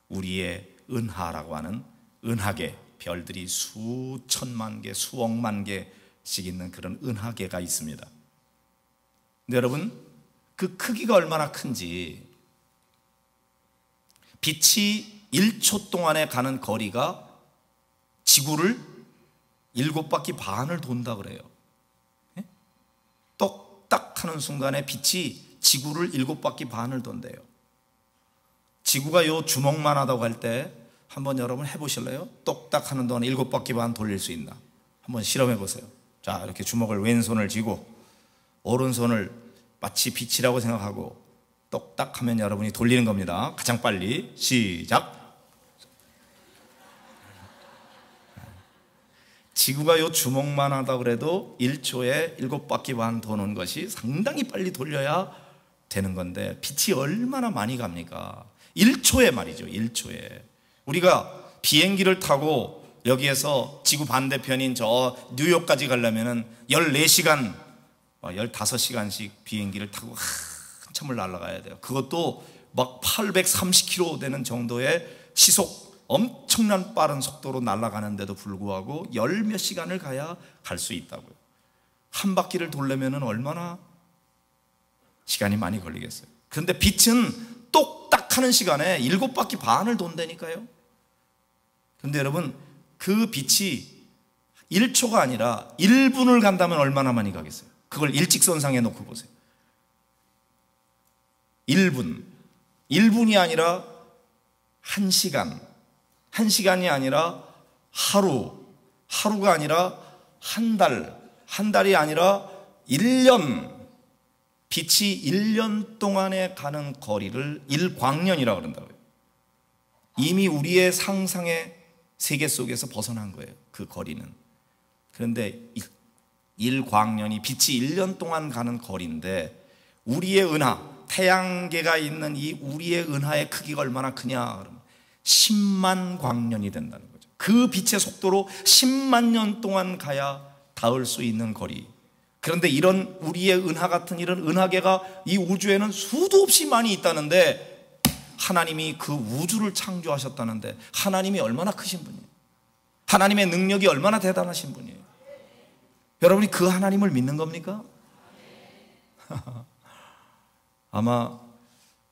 우리의 은하라고 하는 은하계, 별들이 수천만 개, 수억만 개씩 있는 그런 은하계가 있습니다. 근데 여러분, 그 크기가 얼마나 큰지, 빛이 1초 동안에 가는 거리가 지구를 7바퀴 반을 돈다 그래요. 똑딱 하는 순간에 빛이 지구를 7바퀴 반을 돈대요. 지구가 요 주먹만 하다고 할 때 한번 여러분 해보실래요? 똑딱 하는 동안 7바퀴 반 돌릴 수 있나? 한번 실험해 보세요. 자, 이렇게 주먹을 왼손을 쥐고 오른손을 마치 빛이라고 생각하고 똑딱 하면 여러분이 돌리는 겁니다. 가장 빨리 시작. 지구가 요 주먹만 하다 그래도 1초에 7바퀴 반 도는 것이 상당히 빨리 돌려야 되는 건데 빛이 얼마나 많이 갑니까? 1초에 말이죠. 1초에. 우리가 비행기를 타고 여기에서 지구 반대편인 저 뉴욕까지 가려면 14시간, 15시간씩 비행기를 타고 한참을 날아가야 돼요. 그것도 막 830km 되는 정도의 시속, 엄청난 빠른 속도로 날아가는데도 불구하고 10몇 시간을 가야 갈 수 있다고요. 한 바퀴를 돌려면 얼마나 시간이 많이 걸리겠어요. 그런데 빛은 똑딱 하는 시간에 7바퀴 반을 돈다니까요. 그런데 여러분, 그 빛이 1초가 아니라 1분을 간다면 얼마나 많이 가겠어요? 그걸 일직선상에 놓고 보세요. 1분이 아니라 1시간, 1시간이 아니라 하루, 하루가 아니라 한 달, 한 달이 아니라 1년, 빛이 1년 동안에 가는 거리를 일광년이라고 그런다고요. 이미 우리의 상상의 세계 속에서 벗어난 거예요, 그 거리는. 그런데 일광년이 빛이 1년 동안 가는 거리인데 우리의 은하, 태양계가 있는 이 우리의 은하의 크기가 얼마나 크냐 그러면 10만 광년이 된다는 거죠. 그 빛의 속도로 10만 년 동안 가야 닿을 수 있는 거리. 그런데 이런 우리의 은하 같은 이런 은하계가 이 우주에는 수도 없이 많이 있다는데 하나님이 그 우주를 창조하셨다는데 하나님이 얼마나 크신 분이에요. 하나님의 능력이 얼마나 대단하신 분이에요. 여러분이 그 하나님을 믿는 겁니까? 아마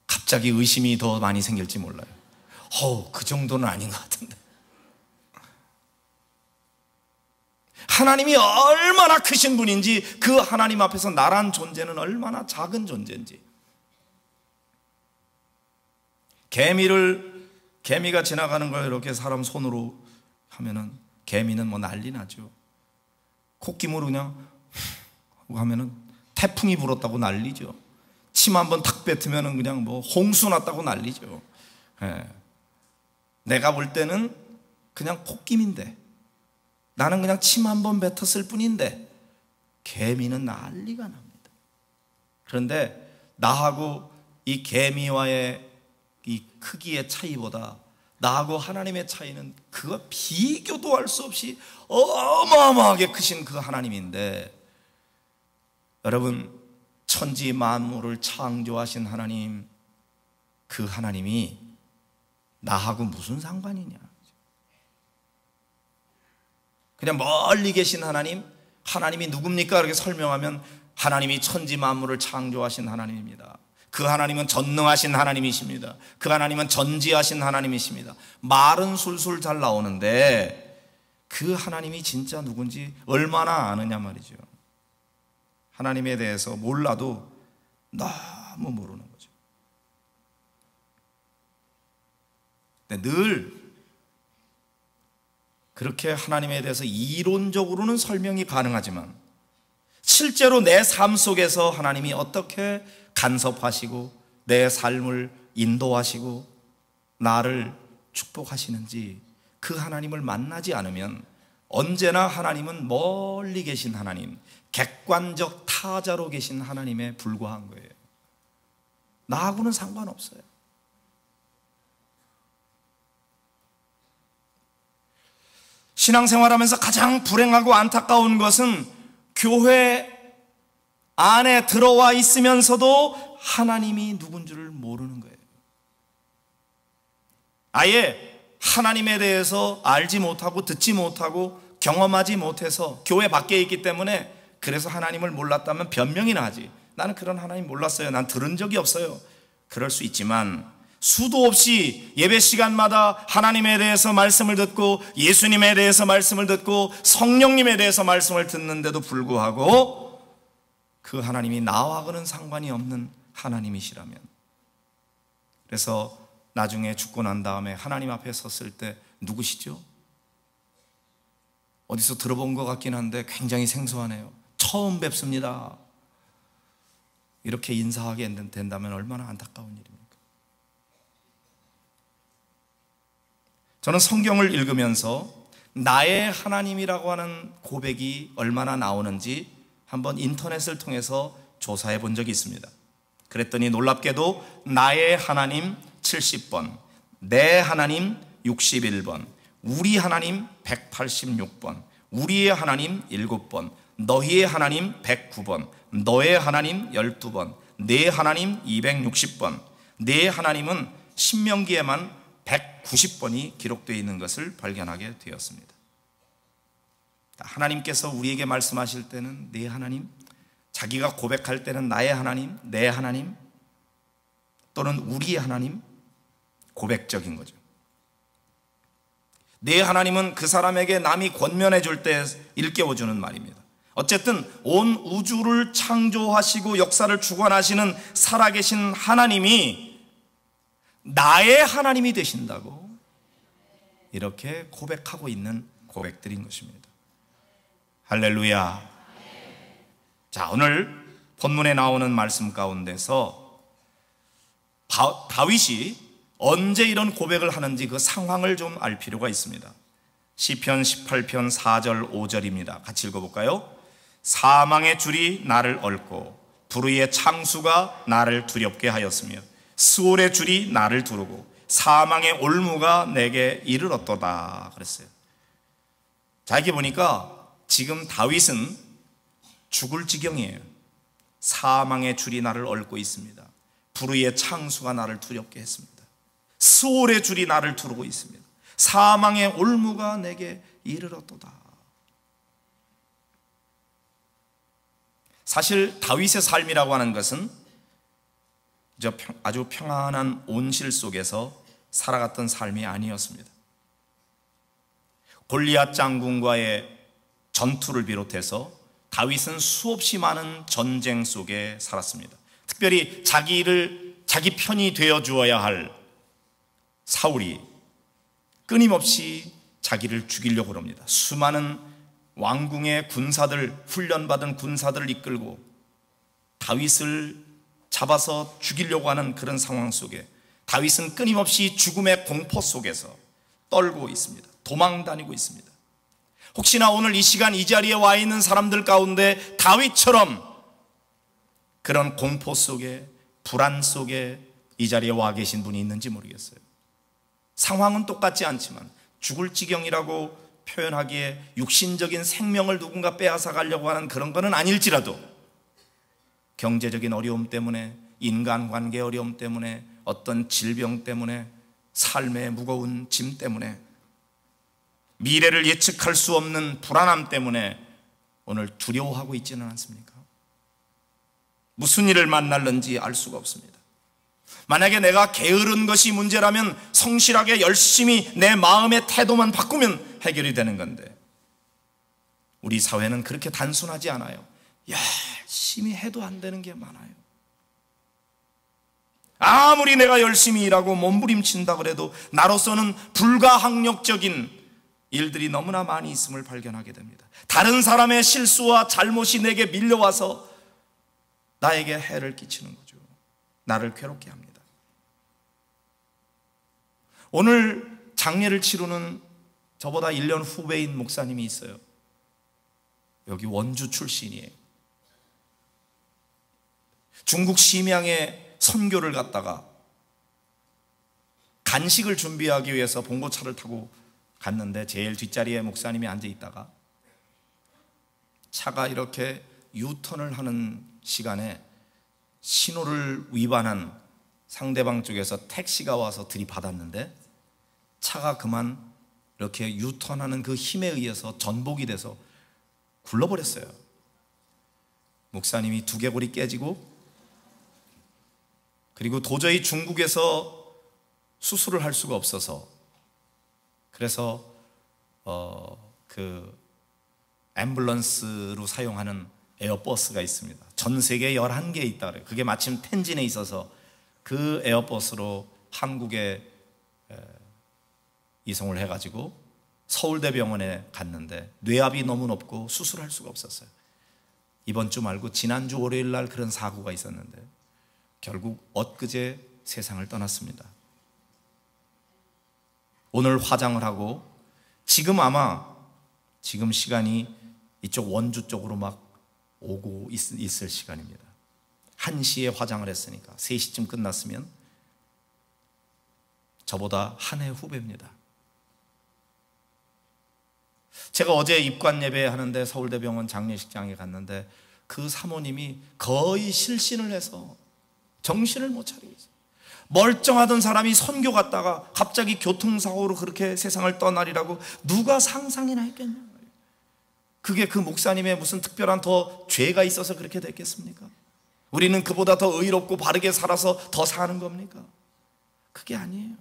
갑자기 의심이 더 많이 생길지 몰라요. 그 정도는 아닌 것 같은데. 하나님이 얼마나 크신 분인지, 그 하나님 앞에서 나란 존재는 얼마나 작은 존재인지. 개미가 지나가는 걸 이렇게 사람 손으로 하면은 개미는 뭐 난리 나죠. 콧김으로 그냥 하면은 태풍이 불었다고 난리죠. 침 한번 탁 뱉으면은 그냥 뭐 홍수 났다고 난리죠. 예. 내가 볼 때는 그냥 콧김인데, 나는 그냥 침 한번 뱉었을 뿐인데 개미는 난리가 납니다. 그런데 나하고 이 개미와의 이 크기의 차이보다 나하고 하나님의 차이는 그거 비교도 할 수 없이 어마어마하게 크신 그 하나님인데, 여러분, 천지 만물을 창조하신 하나님, 그 하나님이 나하고 무슨 상관이냐. 그냥 멀리 계신 하나님, 하나님이 누굽니까? 이렇게 설명하면 하나님이 천지 만물을 창조하신 하나님입니다. 그 하나님은 전능하신 하나님이십니다. 그 하나님은 전지하신 하나님이십니다. 말은 술술 잘 나오는데 그 하나님이 진짜 누군지 얼마나 아느냐 말이죠. 하나님에 대해서 몰라도 너무 모르는 거죠. 근데 늘 그렇게 하나님에 대해서 이론적으로는 설명이 가능하지만 실제로 내 삶 속에서 하나님이 어떻게 간섭하시고 내 삶을 인도하시고 나를 축복하시는지 그 하나님을 만나지 않으면 언제나 하나님은 멀리 계신 하나님, 객관적 타자로 계신 하나님에 불과한 거예요. 나하고는 상관없어요. 신앙생활하면서 가장 불행하고 안타까운 것은 교회 안에 들어와 있으면서도 하나님이 누군 줄을 모르는 거예요. 아예 하나님에 대해서 알지 못하고 듣지 못하고 경험하지 못해서 교회 밖에 있기 때문에 그래서 하나님을 몰랐다면 변명이나 하지. 나는 그런 하나님 몰랐어요. 난 들은 적이 없어요. 그럴 수 있지만 수도 없이 예배 시간마다 하나님에 대해서 말씀을 듣고 예수님에 대해서 말씀을 듣고 성령님에 대해서 말씀을 듣는데도 불구하고 그 하나님이 나와하고는 상관이 없는 하나님이시라면, 그래서 나중에 죽고 난 다음에 하나님 앞에 섰을 때 누구시죠? 어디서 들어본 것 같긴 한데 굉장히 생소하네요. 처음 뵙습니다. 이렇게 인사하게 된다면 얼마나 안타까운 일입니까? 저는 성경을 읽으면서 나의 하나님이라고 하는 고백이 얼마나 나오는지 한번 인터넷을 통해서 조사해 본 적이 있습니다. 그랬더니 놀랍게도 나의 하나님 70번, 내 하나님 61번, 우리 하나님 186번, 우리의 하나님 7번, 너희의 하나님 109번, 너의 하나님 12번, 내 하나님 260번, 내 하나님은 신명기에만 190번이 기록되어 있는 것을 발견하게 되었습니다. 하나님께서 우리에게 말씀하실 때는 내 하나님, 자기가 고백할 때는 나의 하나님, 내 하나님 또는 우리의 하나님, 고백적인 거죠. 내 하나님은 그 사람에게 남이 권면해 줄 때 일깨워주는 말입니다. 어쨌든 온 우주를 창조하시고 역사를 주관하시는 살아계신 하나님이 나의 하나님이 되신다고 이렇게 고백하고 있는 고백들인 것입니다. 할렐루야. 자, 오늘 본문에 나오는 말씀 가운데서 다윗이 언제 이런 고백을 하는지 그 상황을 좀 알 필요가 있습니다. 시편 18편 4절 5절입니다. 같이 읽어볼까요? 사망의 줄이 나를 얽고 불의의 창수가 나를 두렵게 하였으며 스올의 줄이 나를 두르고 사망의 올무가 내게 이르렀도다 그랬어요. 자, 여기 보니까 지금 다윗은 죽을 지경이에요. 사망의 줄이 나를 얽고 있습니다. 불의의 창수가 나를 두렵게 했습니다. 스올의 줄이 나를 두르고 있습니다. 사망의 올무가 내게 이르렀도다. 사실 다윗의 삶이라고 하는 것은 아주 평안한 온실 속에서 살아갔던 삶이 아니었습니다. 골리앗 장군과의 전투를 비롯해서 다윗은 수없이 많은 전쟁 속에 살았습니다. 특별히 자기 편이 되어 주어야 할 사울이 끊임없이 자기를 죽이려고 합니다. 수많은 왕궁의 군사들, 훈련받은 군사들을 이끌고 다윗을 잡아서 죽이려고 하는 그런 상황 속에 다윗은 끊임없이 죽음의 공포 속에서 떨고 있습니다. 도망다니고 있습니다. 혹시나 오늘 이 시간 이 자리에 와 있는 사람들 가운데 다윗처럼 그런 공포 속에, 불안 속에 이 자리에 와 계신 분이 있는지 모르겠어요. 상황은 똑같지 않지만 죽을 지경이라고 표현하기에 육신적인 생명을 누군가 빼앗아 가려고 하는 그런 거는 아닐지라도 경제적인 어려움 때문에, 인간관계 어려움 때문에, 어떤 질병 때문에, 삶의 무거운 짐 때문에, 미래를 예측할 수 없는 불안함 때문에 오늘 두려워하고 있지는 않습니까? 무슨 일을 만날는지 알 수가 없습니다. 만약에 내가 게으른 것이 문제라면 성실하게 열심히 내 마음의 태도만 바꾸면 해결이 되는 건데 우리 사회는 그렇게 단순하지 않아요. 열심히 해도 안 되는 게 많아요. 아무리 내가 열심히 일하고 몸부림친다 그래도 나로서는 불가항력적인 일들이 너무나 많이 있음을 발견하게 됩니다. 다른 사람의 실수와 잘못이 내게 밀려와서 나에게 해를 끼치는 거죠. 나를 괴롭게 합니다. 오늘 장례를 치르는 저보다 1년 후배인 목사님이 있어요. 여기 원주 출신이에요. 중국 심양에 선교를 갔다가 간식을 준비하기 위해서 봉고차를 타고 갔는데 제일 뒷자리에 목사님이 앉아 있다가 차가 이렇게 유턴을 하는 시간에 신호를 위반한 상대방 쪽에서 택시가 와서 들이받았는데 차가 그만 이렇게 유턴하는 그 힘에 의해서 전복이 돼서 굴러버렸어요. 목사님이 두개골이 깨지고, 그리고 도저히 중국에서 수술을 할 수가 없어서, 그래서 그 앰뷸런스로 사용하는 에어버스가 있습니다. 전 세계에 11개 있다 그래요. 그게 마침 텐진에 있어서 그 에어버스로 한국에 이송을 해가지고 서울대병원에 갔는데 뇌압이 너무 높고 수술할 수가 없었어요. 이번 주 말고 지난주 월요일 날 그런 사고가 있었는데 결국 엊그제 세상을 떠났습니다. 오늘 화장을 하고 지금 시간이 이쪽 원주 쪽으로 막 오고 있을 시간입니다. 1시에 화장을 했으니까 3시쯤 끝났으면 저보다 한 해 후배입니다. 제가 어제 입관 예배 하는데 서울대병원 장례식장에 갔는데 그 사모님이 거의 실신을 해서 정신을 못 차리고 있어요. 멀쩡하던 사람이 선교 갔다가 갑자기 교통사고로 그렇게 세상을 떠나리라고 누가 상상이나 했겠냐. 그게 그 목사님의 무슨 특별한 더 죄가 있어서 그렇게 됐겠습니까? 우리는 그보다 더 의롭고 바르게 살아서 더 사는 겁니까? 그게 아니에요.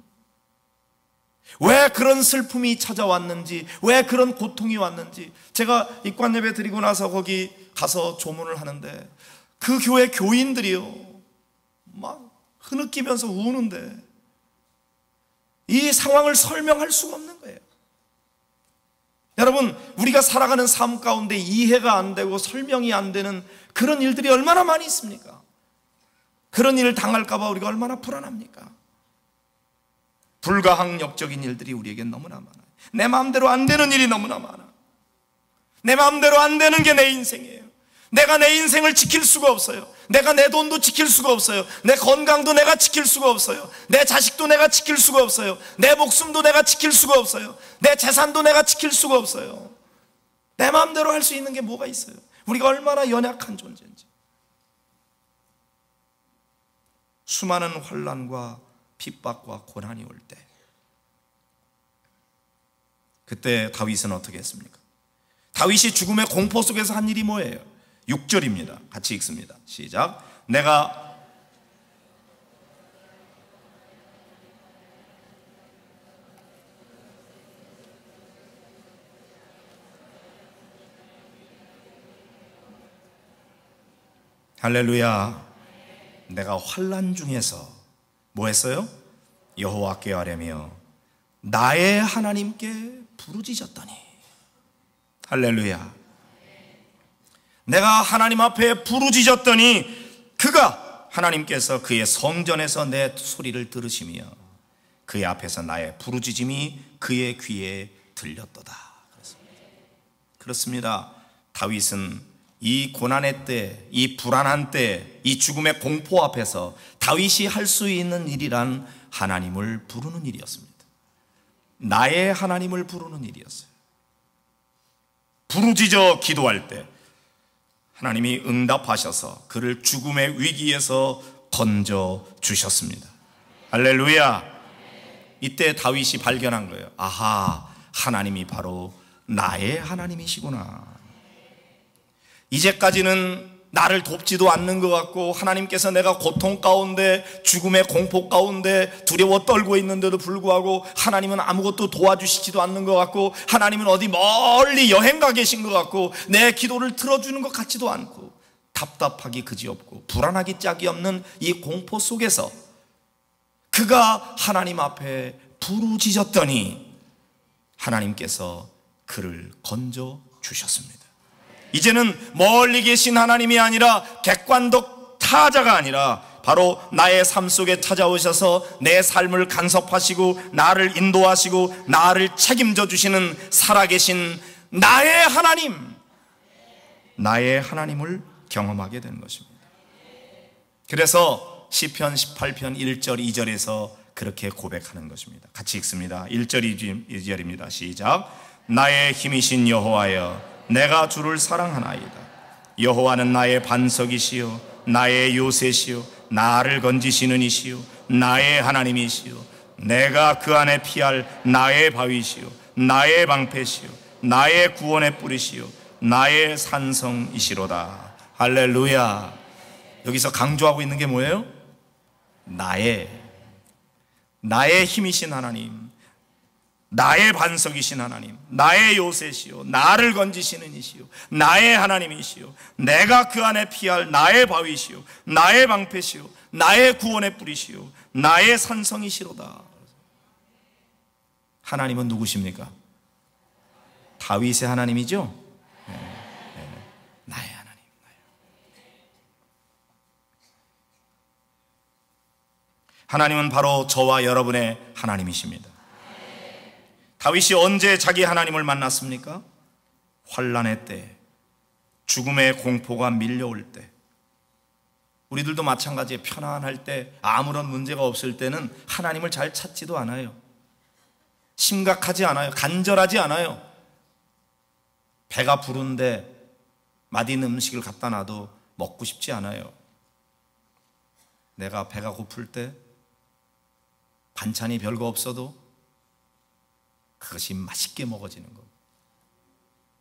왜 그런 슬픔이 찾아왔는지, 왜 그런 고통이 왔는지, 제가 입관 예배 드리고 나서 거기 가서 조문을 하는데 그 교회 교인들이요 막 흐느끼면서 우는데 이 상황을 설명할 수가 없는 거예요. 여러분, 우리가 살아가는 삶 가운데 이해가 안 되고 설명이 안 되는 그런 일들이 얼마나 많이 있습니까? 그런 일을 당할까 봐 우리가 얼마나 불안합니까? 불가항력적인 일들이 우리에겐 너무나 많아요. 내 마음대로 안 되는 일이 너무나 많아. 내 마음대로 안 되는 게 내 인생이에요. 내가 내 인생을 지킬 수가 없어요. 내가 내 돈도 지킬 수가 없어요. 내 건강도 내가 지킬 수가 없어요. 내 자식도 내가 지킬 수가 없어요. 내 목숨도 내가 지킬 수가 없어요. 내 재산도 내가 지킬 수가 없어요. 내 마음대로 할 수 있는 게 뭐가 있어요? 우리가 얼마나 연약한 존재인지. 수많은 환난과 핍박과 고난이 올 때, 그때 다윗은 어떻게 했습니까? 다윗이 죽음의 공포 속에서 한 일이 뭐예요? 6절입니다. 같이 읽습니다. 시작. 내가 할렐루야. 내가 환난 중에서 뭐 했어요? 여호와께 아뢰며 나의 하나님께 부르짖었더니, 할렐루야. 내가 하나님 앞에 부르짖었더니 그가, 하나님께서 그의 성전에서 내 소리를 들으시며 그의 앞에서 나의 부르짖음이 그의 귀에 들렸도다. 그렇습니다. 다윗은 이 고난의 때, 이 불안한 때, 이 죽음의 공포 앞에서 다윗이 할 수 있는 일이란 하나님을 부르는 일이었습니다. 나의 하나님을 부르는 일이었어요. 부르짖어 기도할 때 하나님이 응답하셔서 그를 죽음의 위기에서 건져 주셨습니다. 할렐루야. 이때 다윗이 발견한 거예요. 아하, 하나님이 바로 나의 하나님이시구나. 이제까지는 나를 돕지도 않는 것 같고, 하나님께서 내가 고통 가운데, 죽음의 공포 가운데 두려워 떨고 있는데도 불구하고 하나님은 아무것도 도와주시지도 않는 것 같고, 하나님은 어디 멀리 여행 가 계신 것 같고, 내 기도를 들어주는 것 같지도 않고, 답답하기 그지없고 불안하기 짝이 없는 이 공포 속에서 그가 하나님 앞에 부르짖었더니 하나님께서 그를 건져 주셨습니다. 이제는 멀리 계신 하나님이 아니라 객관적 타자가 아니라 바로 나의 삶 속에 찾아오셔서 내 삶을 간섭하시고 나를 인도하시고 나를 책임져 주시는 살아계신 나의 하나님, 나의 하나님을 경험하게 되는 것입니다. 그래서 시편 18편 1절 2절에서 그렇게 고백하는 것입니다. 같이 읽습니다. 1절 2절입니다. 시작. 나의 힘이신 여호와여, 내가 주를 사랑하나이다. 여호와는 나의 반석이시요 나의 요새시요 나를 건지시는 이시요 나의 하나님이시요 내가 그 안에 피할 나의 바위시요 나의 방패시요 나의 구원의 뿌리시요 나의 산성이시로다. 할렐루야. 여기서 강조하고 있는 게 뭐예요? 나의 힘이신 하나님, 나의 반석이신 하나님, 나의 요새시요 나를 건지시는 이시요 나의 하나님이시요 내가 그 안에 피할 나의 바위시요 나의 방패시요 나의 구원의 뿌리시요 나의 산성이시로다. 하나님은 누구십니까? 다윗의 하나님이죠? 나의 하나님. 하나님은 바로 저와 여러분의 하나님이십니다. 다윗이 언제 자기 하나님을 만났습니까? 환난의 때, 죽음의 공포가 밀려올 때. 우리들도 마찬가지에 편안할 때, 아무런 문제가 없을 때는 하나님을 잘 찾지도 않아요. 심각하지 않아요. 간절하지 않아요. 배가 부른데 맛있는 음식을 갖다 놔도 먹고 싶지 않아요. 내가 배가 고플 때 반찬이 별거 없어도 그것이 맛있게 먹어지는 것.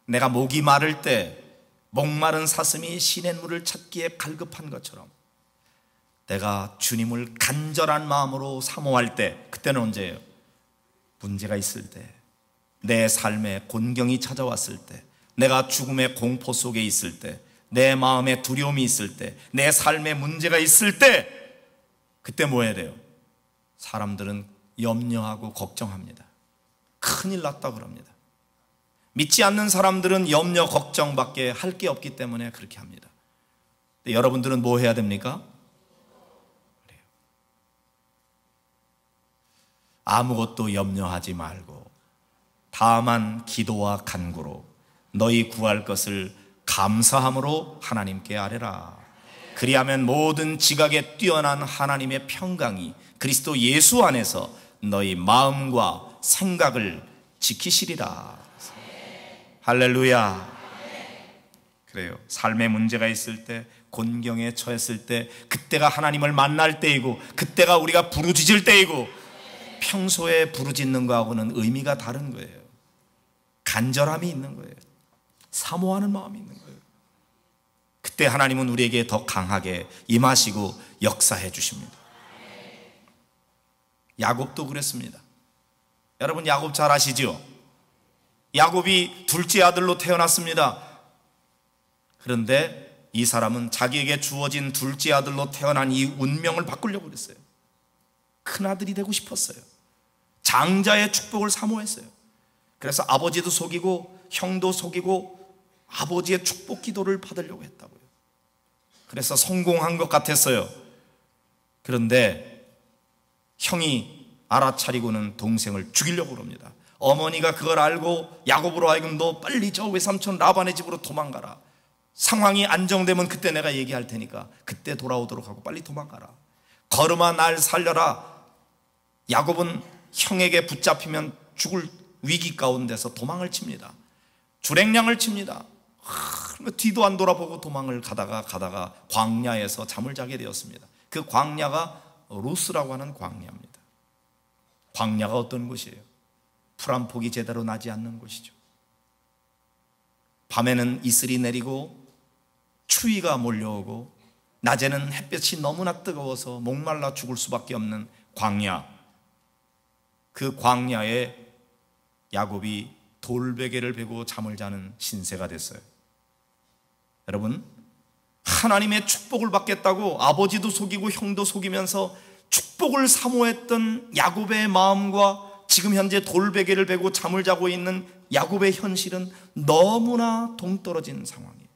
내가 목이 마를 때 목마른 사슴이 시냇물을 찾기에 갈급한 것처럼 내가 주님을 간절한 마음으로 사모할 때, 그때는 언제예요? 문제가 있을 때, 내 삶에 곤경이 찾아왔을 때, 내가 죽음의 공포 속에 있을 때, 내 마음에 두려움이 있을 때, 내 삶에 문제가 있을 때, 그때 뭐 해야 돼요? 사람들은 염려하고 걱정합니다. 큰일 났다 그럽니다. 믿지 않는 사람들은 염려, 걱정밖에 할 게 없기 때문에 그렇게 합니다. 근데 여러분들은 뭐 해야 됩니까? 그래요. 아무것도 염려하지 말고 다만 기도와 간구로 너희 구할 것을 감사함으로 하나님께 아뢰라. 그리하면 모든 지각에 뛰어난 하나님의 평강이 그리스도 예수 안에서 너희 마음과 생각을 지키시리라. 할렐루야. 그래요. 삶에 문제가 있을 때, 곤경에 처했을 때, 그때가 하나님을 만날 때이고, 그때가 우리가 부르짖을 때이고, 평소에 부르짖는 거하고는 의미가 다른 거예요. 간절함이 있는 거예요. 사모하는 마음이 있는 거예요. 그때 하나님은 우리에게 더 강하게 임하시고 역사해 주십니다. 야곱도 그랬습니다. 여러분 야곱 잘 아시죠? 야곱이 둘째 아들로 태어났습니다. 그런데 이 사람은 자기에게 주어진 둘째 아들로 태어난 이 운명을 바꾸려고 그랬어요. 큰아들이 되고 싶었어요. 장자의 축복을 사모했어요. 그래서 아버지도 속이고 형도 속이고 아버지의 축복 기도를 받으려고 했다고요. 그래서 성공한 것 같았어요. 그런데 형이 알아차리고는 동생을 죽이려고 합니다. 어머니가 그걸 알고 야곱으로 하여금 너 빨리 저 외삼촌 라반의 집으로 도망가라. 상황이 안정되면 그때 내가 얘기할 테니까 그때 돌아오도록 하고 빨리 도망가라. 걸음아 날 살려라. 야곱은 형에게 붙잡히면 죽을 위기 가운데서 도망을 칩니다. 주랭량을 칩니다. 뒤도 안 돌아보고 도망을 가다가 광야에서 잠을 자게 되었습니다. 그 광야가 루스라고 하는 광야입니다. 광야가 어떤 곳이에요? 풀 한 폭이 제대로 나지 않는 곳이죠. 밤에는 이슬이 내리고 추위가 몰려오고 낮에는 햇볕이 너무나 뜨거워서 목말라 죽을 수밖에 없는 광야. 그 광야에 야곱이 돌베개를 베고 잠을 자는 신세가 됐어요. 여러분, 하나님의 축복을 받겠다고 아버지도 속이고 형도 속이면서 축복을 사모했던 야곱의 마음과 지금 현재 돌베개를 베고 잠을 자고 있는 야곱의 현실은 너무나 동떨어진 상황이에요.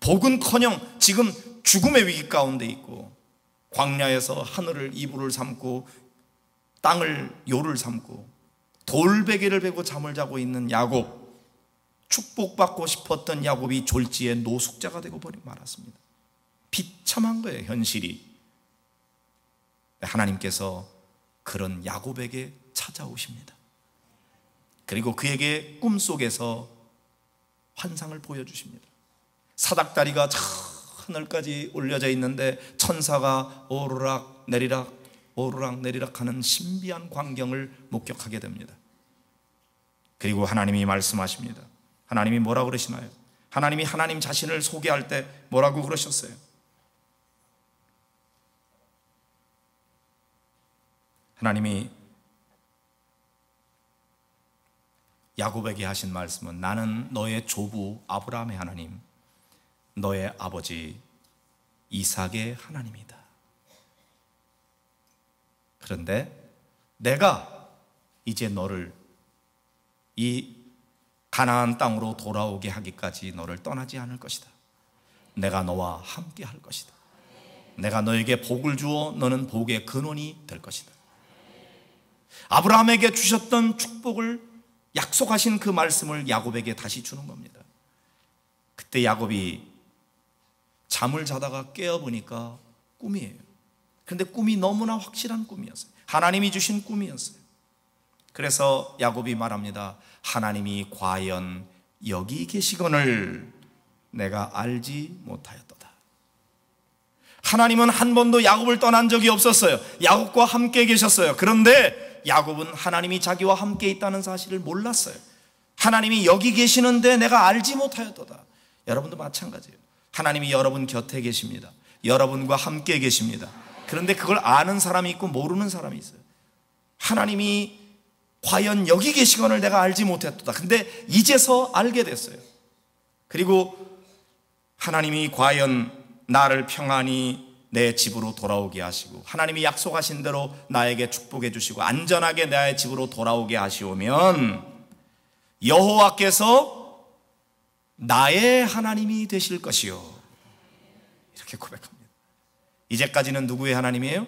복은커녕 지금 죽음의 위기 가운데 있고 광야에서 하늘을 이불을 삼고 땅을 요를 삼고 돌베개를 베고 잠을 자고 있는 야곱, 축복받고 싶었던 야곱이 졸지에 노숙자가 되고 버리고 말았습니다. 비참한 거예요, 현실이. 하나님께서 그런 야곱에게 찾아오십니다. 그리고 그에게 꿈속에서 환상을 보여주십니다. 사닥다리가 저 하늘까지 올려져 있는데 천사가 오르락 내리락 오르락 내리락 하는 신비한 광경을 목격하게 됩니다. 그리고 하나님이 말씀하십니다. 하나님이 뭐라고 그러시나요? 하나님이 하나님 자신을 소개할 때 뭐라고 그러셨어요? 하나님이 야곱에게 하신 말씀은 나는 너의 조부 아브라함의 하나님, 너의 아버지 이삭의 하나님이다. 그런데 내가 이제 너를 이 가나안 땅으로 돌아오게 하기까지 너를 떠나지 않을 것이다. 내가 너와 함께 할 것이다. 내가 너에게 복을 주어 너는 복의 근원이 될 것이다. 아브라함에게 주셨던 축복을 약속하신 그 말씀을 야곱에게 다시 주는 겁니다. 그때 야곱이 잠을 자다가 깨어보니까 꿈이에요. 그런데 꿈이 너무나 확실한 꿈이었어요. 하나님이 주신 꿈이었어요. 그래서 야곱이 말합니다. 하나님이 과연 여기 계시거늘 내가 알지 못하였도다. 하나님은 한 번도 야곱을 떠난 적이 없었어요. 야곱과 함께 계셨어요. 그런데 야곱은 하나님이 자기와 함께 있다는 사실을 몰랐어요. 하나님이 여기 계시는데 내가 알지 못하였도다. 여러분도 마찬가지예요. 하나님이 여러분 곁에 계십니다. 여러분과 함께 계십니다. 그런데 그걸 아는 사람이 있고 모르는 사람이 있어요. 하나님이 과연 여기 계시거늘 내가 알지 못했도다. 근데 이제서 알게 됐어요. 그리고 하나님이 과연 나를 평안히 내 집으로 돌아오게 하시고 하나님이 약속하신 대로 나에게 축복해 주시고 안전하게 나의 집으로 돌아오게 하시오면 여호와께서 나의 하나님이 되실 것이요, 이렇게 고백합니다. 이제까지는 누구의 하나님이에요?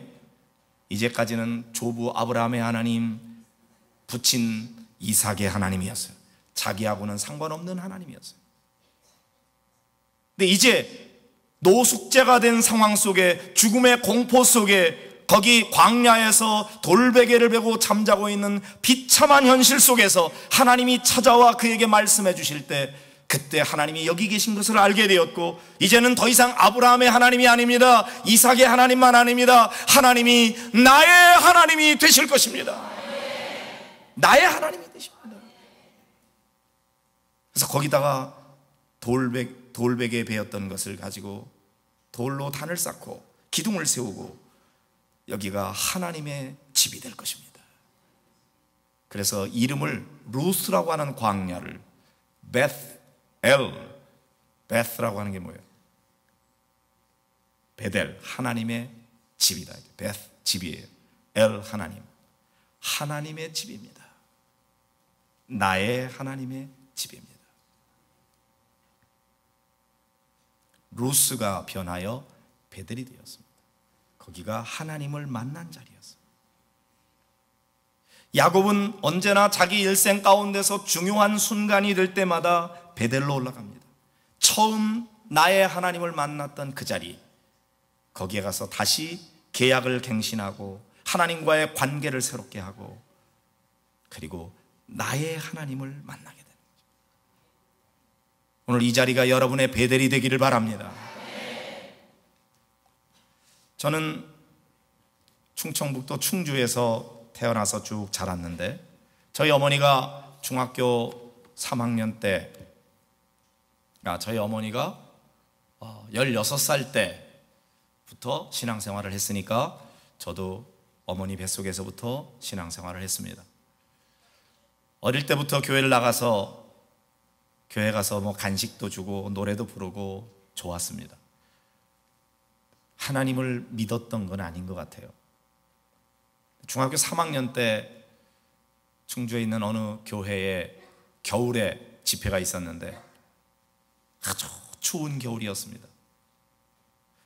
이제까지는 조부 아브라함의 하나님, 부친 이삭의 하나님이었어요. 자기하고는 상관없는 하나님이었어요. 근데 이제 노숙자가 된 상황 속에, 죽음의 공포 속에, 거기 광야에서 돌베개를 베고 잠자고 있는 비참한 현실 속에서 하나님이 찾아와 그에게 말씀해 주실 때, 그때 하나님이 여기 계신 것을 알게 되었고, 이제는 더 이상 아브라함의 하나님이 아닙니다. 이삭의 하나님만 아닙니다. 하나님이 나의 하나님이 되실 것입니다. 나의 하나님이 되십니다. 그래서 거기다가 돌베개에 베었던 것을 가지고 돌로 단을 쌓고 기둥을 세우고 여기가 하나님의 집이 될 것입니다. 그래서 이름을 루스라고 하는 광야를 베스라고 하는 게 뭐예요? 베델, 하나님의 집이다. 베스, 집이에요. 엘, 하나님, 하나님의 집입니다. 나의 하나님의 집입니다. 루스가 변하여 베델이 되었습니다. 거기가 하나님을 만난 자리였습니다. 야곱은 언제나 자기 일생 가운데서 중요한 순간이 될 때마다 베델로 올라갑니다. 처음 나의 하나님을 만났던 그 자리, 거기에 가서 다시 계약을 갱신하고 하나님과의 관계를 새롭게 하고, 그리고 나의 하나님을 만나게 됩니다. 오늘 이 자리가 여러분의 베델이 되기를 바랍니다. 저는 충청북도 충주에서 태어나서 쭉 자랐는데, 저희 어머니가 중학교 3학년 때, 저희 어머니가 16살 때부터 신앙생활을 했으니까 저도 어머니 뱃속에서부터 신앙생활을 했습니다. 어릴 때부터 교회를 나가서 교회 가서 뭐 간식도 주고 노래도 부르고 좋았습니다. 하나님을 믿었던 건 아닌 것 같아요. 중학교 3학년 때 충주에 있는 어느 교회에 겨울에 집회가 있었는데 아주 추운 겨울이었습니다.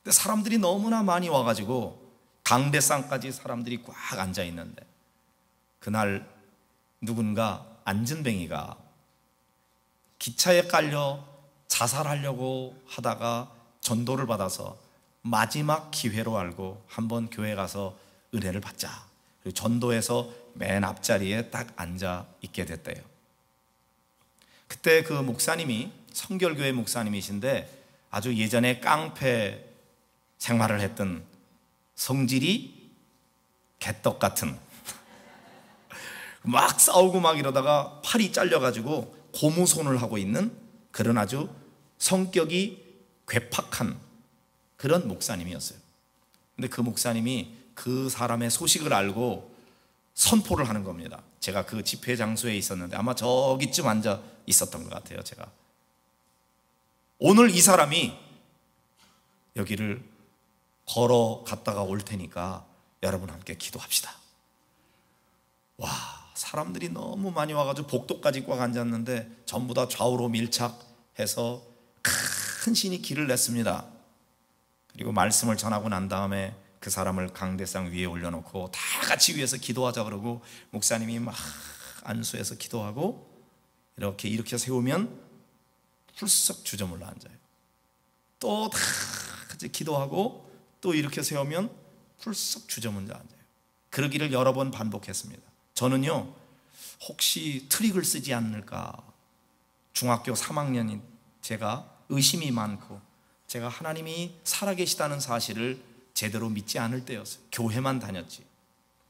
근데 사람들이 너무나 많이 와가지고 강대상까지 사람들이 꽉 앉아 있는데, 그날 누군가 안전뱅이가 기차에 깔려 자살하려고 하다가 전도를 받아서 마지막 기회로 알고 한번 교회 가서 은혜를 받자, 그리고 전도에서 맨 앞자리에 딱 앉아 있게 됐대요. 그때 그 목사님이 성결교회 목사님이신데 아주 예전에 깡패 생활을 했던 성질이 개떡 같은, 막 싸우고 막 이러다가 팔이 잘려가지고 고무손을 하고 있는 그런 아주 성격이 괴팍한 그런 목사님이었어요. 근데 그 목사님이 그 사람의 소식을 알고 선포를 하는 겁니다. 제가 그 집회 장소에 있었는데 아마 저기쯤 앉아 있었던 것 같아요. 제가 오늘 이 사람이 여기를 걸어갔다가 올 테니까 여러분 함께 기도합시다. 와, 사람들이 너무 많이 와가지고 복도까지 꽉 앉았는데 전부 다 좌우로 밀착해서 큰 신이 길을 냈습니다. 그리고 말씀을 전하고 난 다음에 그 사람을 강대상 위에 올려놓고 다 같이 위에서 기도하자 그러고, 목사님이 막 안수해서 기도하고 이렇게 세우면 풀썩 주저물러 앉아요. 또 다 같이 기도하고 또 이렇게 세우면 풀썩 주저물러 앉아요. 그러기를 여러 번 반복했습니다. 저는요, 혹시 트릭을 쓰지 않을까, 중학교 3학년인 제가 의심이 많고 제가 하나님이 살아계시다는 사실을 제대로 믿지 않을 때였어요. 교회만 다녔지.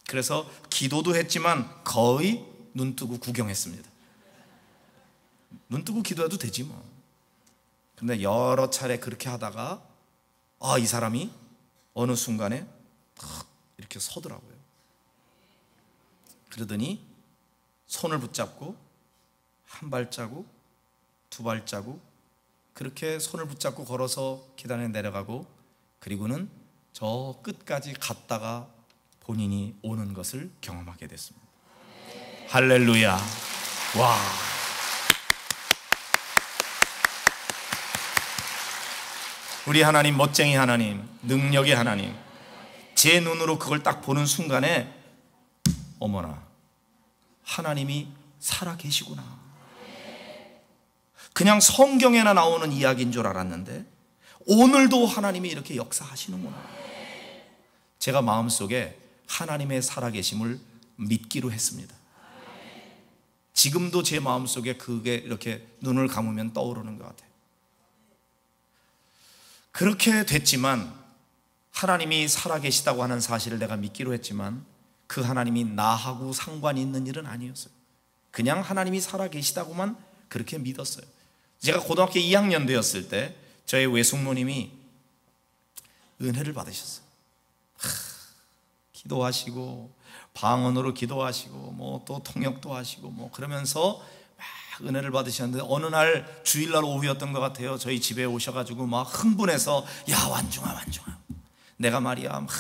그래서 기도도 했지만 거의 눈 뜨고 구경했습니다. 눈 뜨고 기도해도 되지 뭐. 근데 여러 차례 그렇게 하다가 이 사람이 어느 순간에 탁 이렇게 서더라고요. 그러더니 손을 붙잡고 한 발자국, 두 발자국 그렇게 손을 붙잡고 걸어서 계단에 내려가고, 그리고는 저 끝까지 갔다가 본인이 오는 것을 경험하게 됐습니다. 할렐루야. 와. 우리 하나님 멋쟁이 하나님, 능력의 하나님, 제 눈으로 그걸 딱 보는 순간에 어머나, 하나님이 살아 계시구나. 그냥 성경에나 나오는 이야기인 줄 알았는데 오늘도 하나님이 이렇게 역사하시는구나. 제가 마음속에 하나님의 살아계심을 믿기로 했습니다. 지금도 제 마음속에 그게 이렇게 눈을 감으면 떠오르는 것 같아요. 그렇게 됐지만, 하나님이 살아계시다고 하는 사실을 내가 믿기로 했지만 그 하나님이 나하고 상관이 있는 일은 아니었어요. 그냥 하나님이 살아계시다고만 그렇게 믿었어요. 제가 고등학교 2학년 되었을 때 저희 외숙모님이 은혜를 받으셨어요. 기도하시고 방언으로 기도하시고 뭐 또 통역도 하시고 뭐 그러면서 막 은혜를 받으셨는데, 어느 날 주일날 오후였던 것 같아요. 저희 집에 오셔가지고 막 흥분해서 야 완중아 내가 말이야 막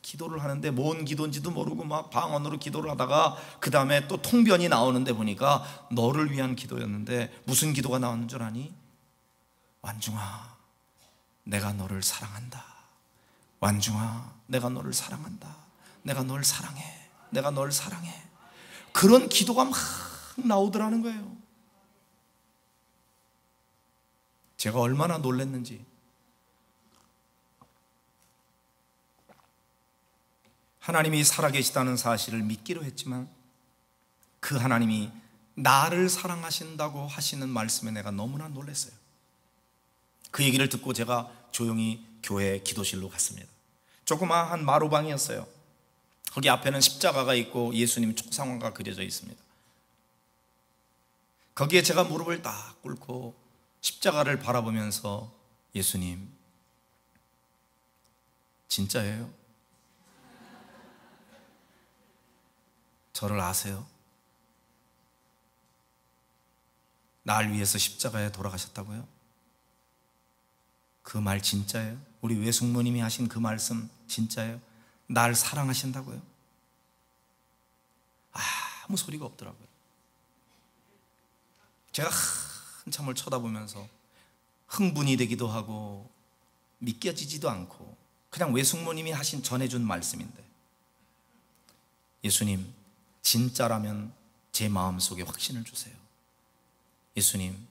기도를 하는데 뭔 기도인지도 모르고 막 방언으로 기도를 하다가 그 다음에 또 통변이 나오는데 보니까 너를 위한 기도였는데 무슨 기도가 나오는 줄 아니? 완중아 내가 너를 사랑한다. 완중아 내가 너를 사랑한다. 내가 널 사랑해. 내가 널 사랑해. 그런 기도가 막 나오더라는 거예요. 제가 얼마나 놀랐는지. 하나님이 살아계시다는 사실을 믿기로 했지만 그 하나님이 나를 사랑하신다고 하시는 말씀에 내가 너무나 놀랐어요. 그 얘기를 듣고 제가 조용히 교회 기도실로 갔습니다. 조그마한 마루방이었어요. 거기 앞에는 십자가가 있고 예수님 초상화가 그려져 있습니다. 거기에 제가 무릎을 딱 꿇고 십자가를 바라보면서 예수님 진짜예요? 저를 아세요? 날 위해서 십자가에 돌아가셨다고요? 그 말 진짜예요? 우리 외숙모님이 하신 그 말씀 진짜예요? 날 사랑하신다고요? 아무 소리가 없더라고요. 제가 한참을 쳐다보면서 흥분이 되기도 하고 믿겨지지도 않고 그냥 외숙모님이 전해준 말씀인데, 예수님, 진짜라면 제 마음속에 확신을 주세요. 예수님,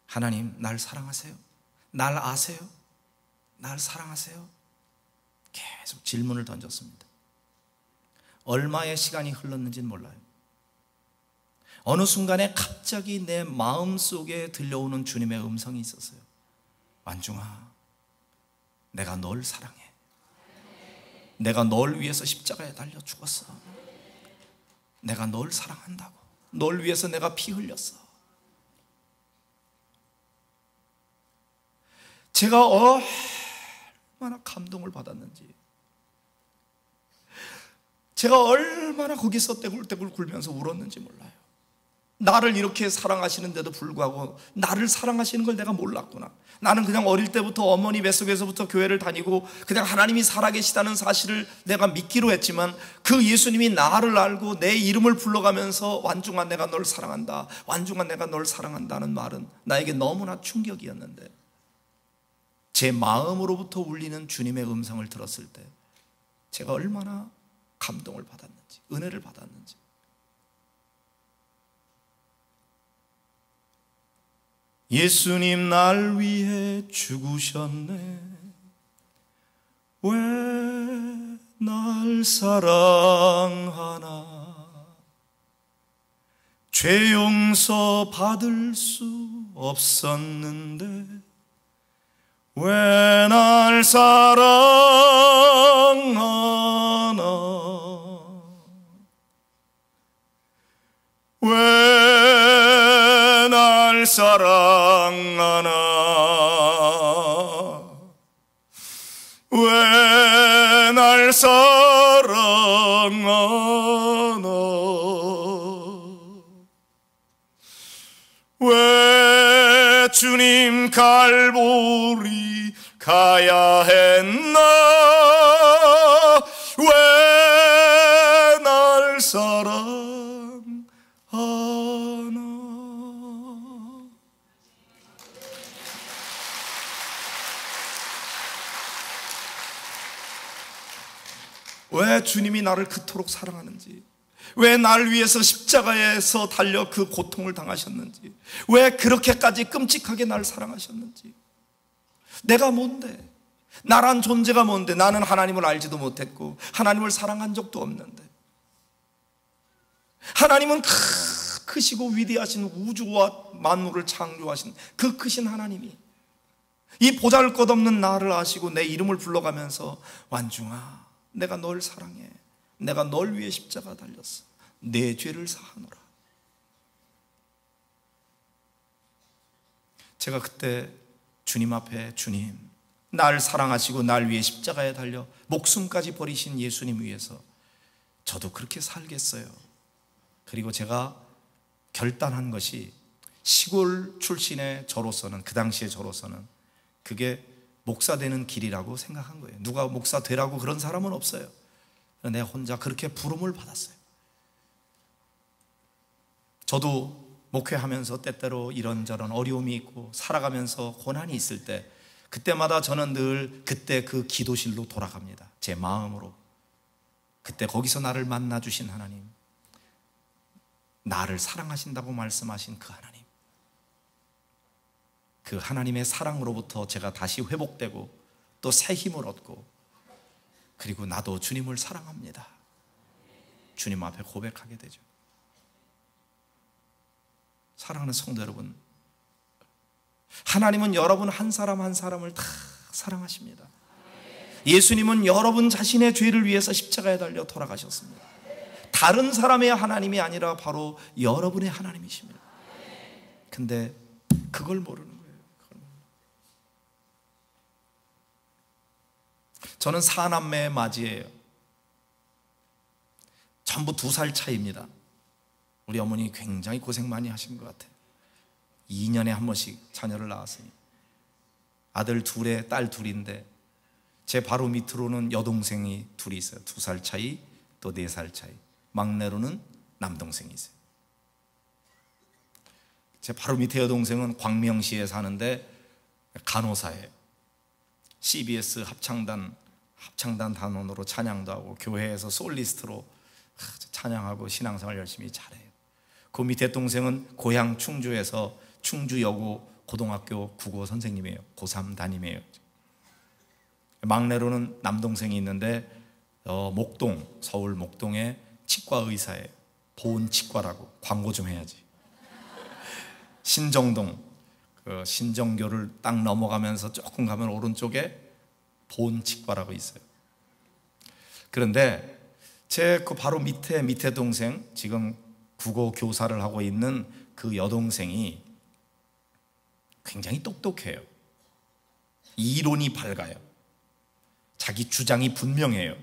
하나님 날 사랑하세요? 날 아세요? 날 사랑하세요? 계속 질문을 던졌습니다. 얼마의 시간이 흘렀는지는 몰라요. 어느 순간에 갑자기 내 마음속에 들려오는 주님의 음성이 있었어요. 완중아, 내가 널 사랑해. 내가 널 위해서 십자가에 달려 죽었어. 내가 널 사랑한다고. 널 위해서 내가 피 흘렸어. 제가 얼마나 감동을 받았는지, 제가 얼마나 거기서 떼굴떼굴 굴면서 울었는지 몰라요. 나를 이렇게 사랑하시는데도 불구하고 나를 사랑하시는 걸 내가 몰랐구나. 나는 그냥 어릴 때부터 어머니 뱃속에서부터 교회를 다니고 그냥 하나님이 살아계시다는 사실을 내가 믿기로 했지만, 그 예수님이 나를 알고 내 이름을 불러가면서 완중아 내가 널 사랑한다, 완중아 내가 널 사랑한다는 말은 나에게 너무나 충격이었는데, 제 마음으로부터 울리는 주님의 음성을 들었을 때 제가 얼마나 감동을 받았는지, 은혜를 받았는지. 예수님 날 위해 죽으셨네. 왜 날 사랑하나. 죄 용서 받을 수 없었는데 왜 날 사랑하나. 왜 날 사랑하나. 왜 날 사랑하나. 왜 주님 갈보리 가야 했나. 왜 날 사랑하나. 왜 주님이 나를 그토록 사랑하는지, 왜 날 위해서 십자가에서 달려 그 고통을 당하셨는지, 왜 그렇게까지 끔찍하게 날 사랑하셨는지. 내가 뭔데? 나란 존재가 뭔데? 나는 하나님을 알지도 못했고 하나님을 사랑한 적도 없는데, 하나님은 크시고 위대하신 우주와 만물을 창조하신 그 크신 하나님이 이 보잘것없는 나를 아시고 내 이름을 불러가면서 완중아 내가 널 사랑해. 내가 널 위해 십자가 달렸어. 내 죄를 사하노라. 제가 그때 주님 앞에, 주님, 날 사랑하시고 날 위해 십자가에 달려 목숨까지 버리신 예수님 위해서 저도 그렇게 살겠어요. 그리고 제가 결단한 것이, 시골 출신의 저로서는, 그 당시의 저로서는 그게 목사 되는 길이라고 생각한 거예요. 누가 목사 되라고 그런 사람은 없어요. 내가 혼자 그렇게 부름을 받았어요. 저도 목회하면서 때때로 이런저런 어려움이 있고 살아가면서 고난이 있을 때, 그때마다 저는 늘 그때 그 기도실로 돌아갑니다. 제 마음으로. 그때 거기서 나를 만나 주신 하나님, 나를 사랑하신다고 말씀하신 그 하나님, 그 하나님의 사랑으로부터 제가 다시 회복되고 또 새 힘을 얻고, 그리고 나도 주님을 사랑합니다, 주님 앞에 고백하게 되죠. 사랑하는 성도 여러분, 하나님은 여러분 한 사람 한 사람을 다 사랑하십니다. 예수님은 여러분 자신의 죄를 위해서 십자가에 달려 돌아가셨습니다. 다른 사람의 하나님이 아니라 바로 여러분의 하나님이십니다. 근데 그걸 모르는 거예요. 저는 4남매의 맞이예요. 전부 2살 차이입니다. 우리 어머니 굉장히 고생 많이 하신 것 같아요. 2년에 한 번씩 자녀를 낳았으니 아들 2에 딸 2인데, 제 바로 밑으로는 여동생이 2이 있어요. 2살 차이, 또 4살 차이. 막내로는 남동생이 있어요. 제 바로 밑에 여동생은 광명시에 사는데 간호사예요. CBS 합창단 합창단 단원으로 찬양도 하고 교회에서 솔리스트로 찬양하고 신앙생활 열심히 잘해요. 그 밑에 동생은 고향 충주에서 충주여고 고등학교 국어 선생님이에요. 고3 담임이에요. 막내로는 남동생이 있는데 목동, 서울 목동의 치과 의사예요. 보은치과라고. 광고 좀 해야지. 신정동, 그 신정교를 딱 넘어가면서 조금 가면 오른쪽에 보은치과라고 있어요. 그런데 제 그 바로 밑에 동생, 지금 국어 교사를 하고 있는 그 여동생이 굉장히 똑똑해요. 이론이 밝아요. 자기 주장이 분명해요.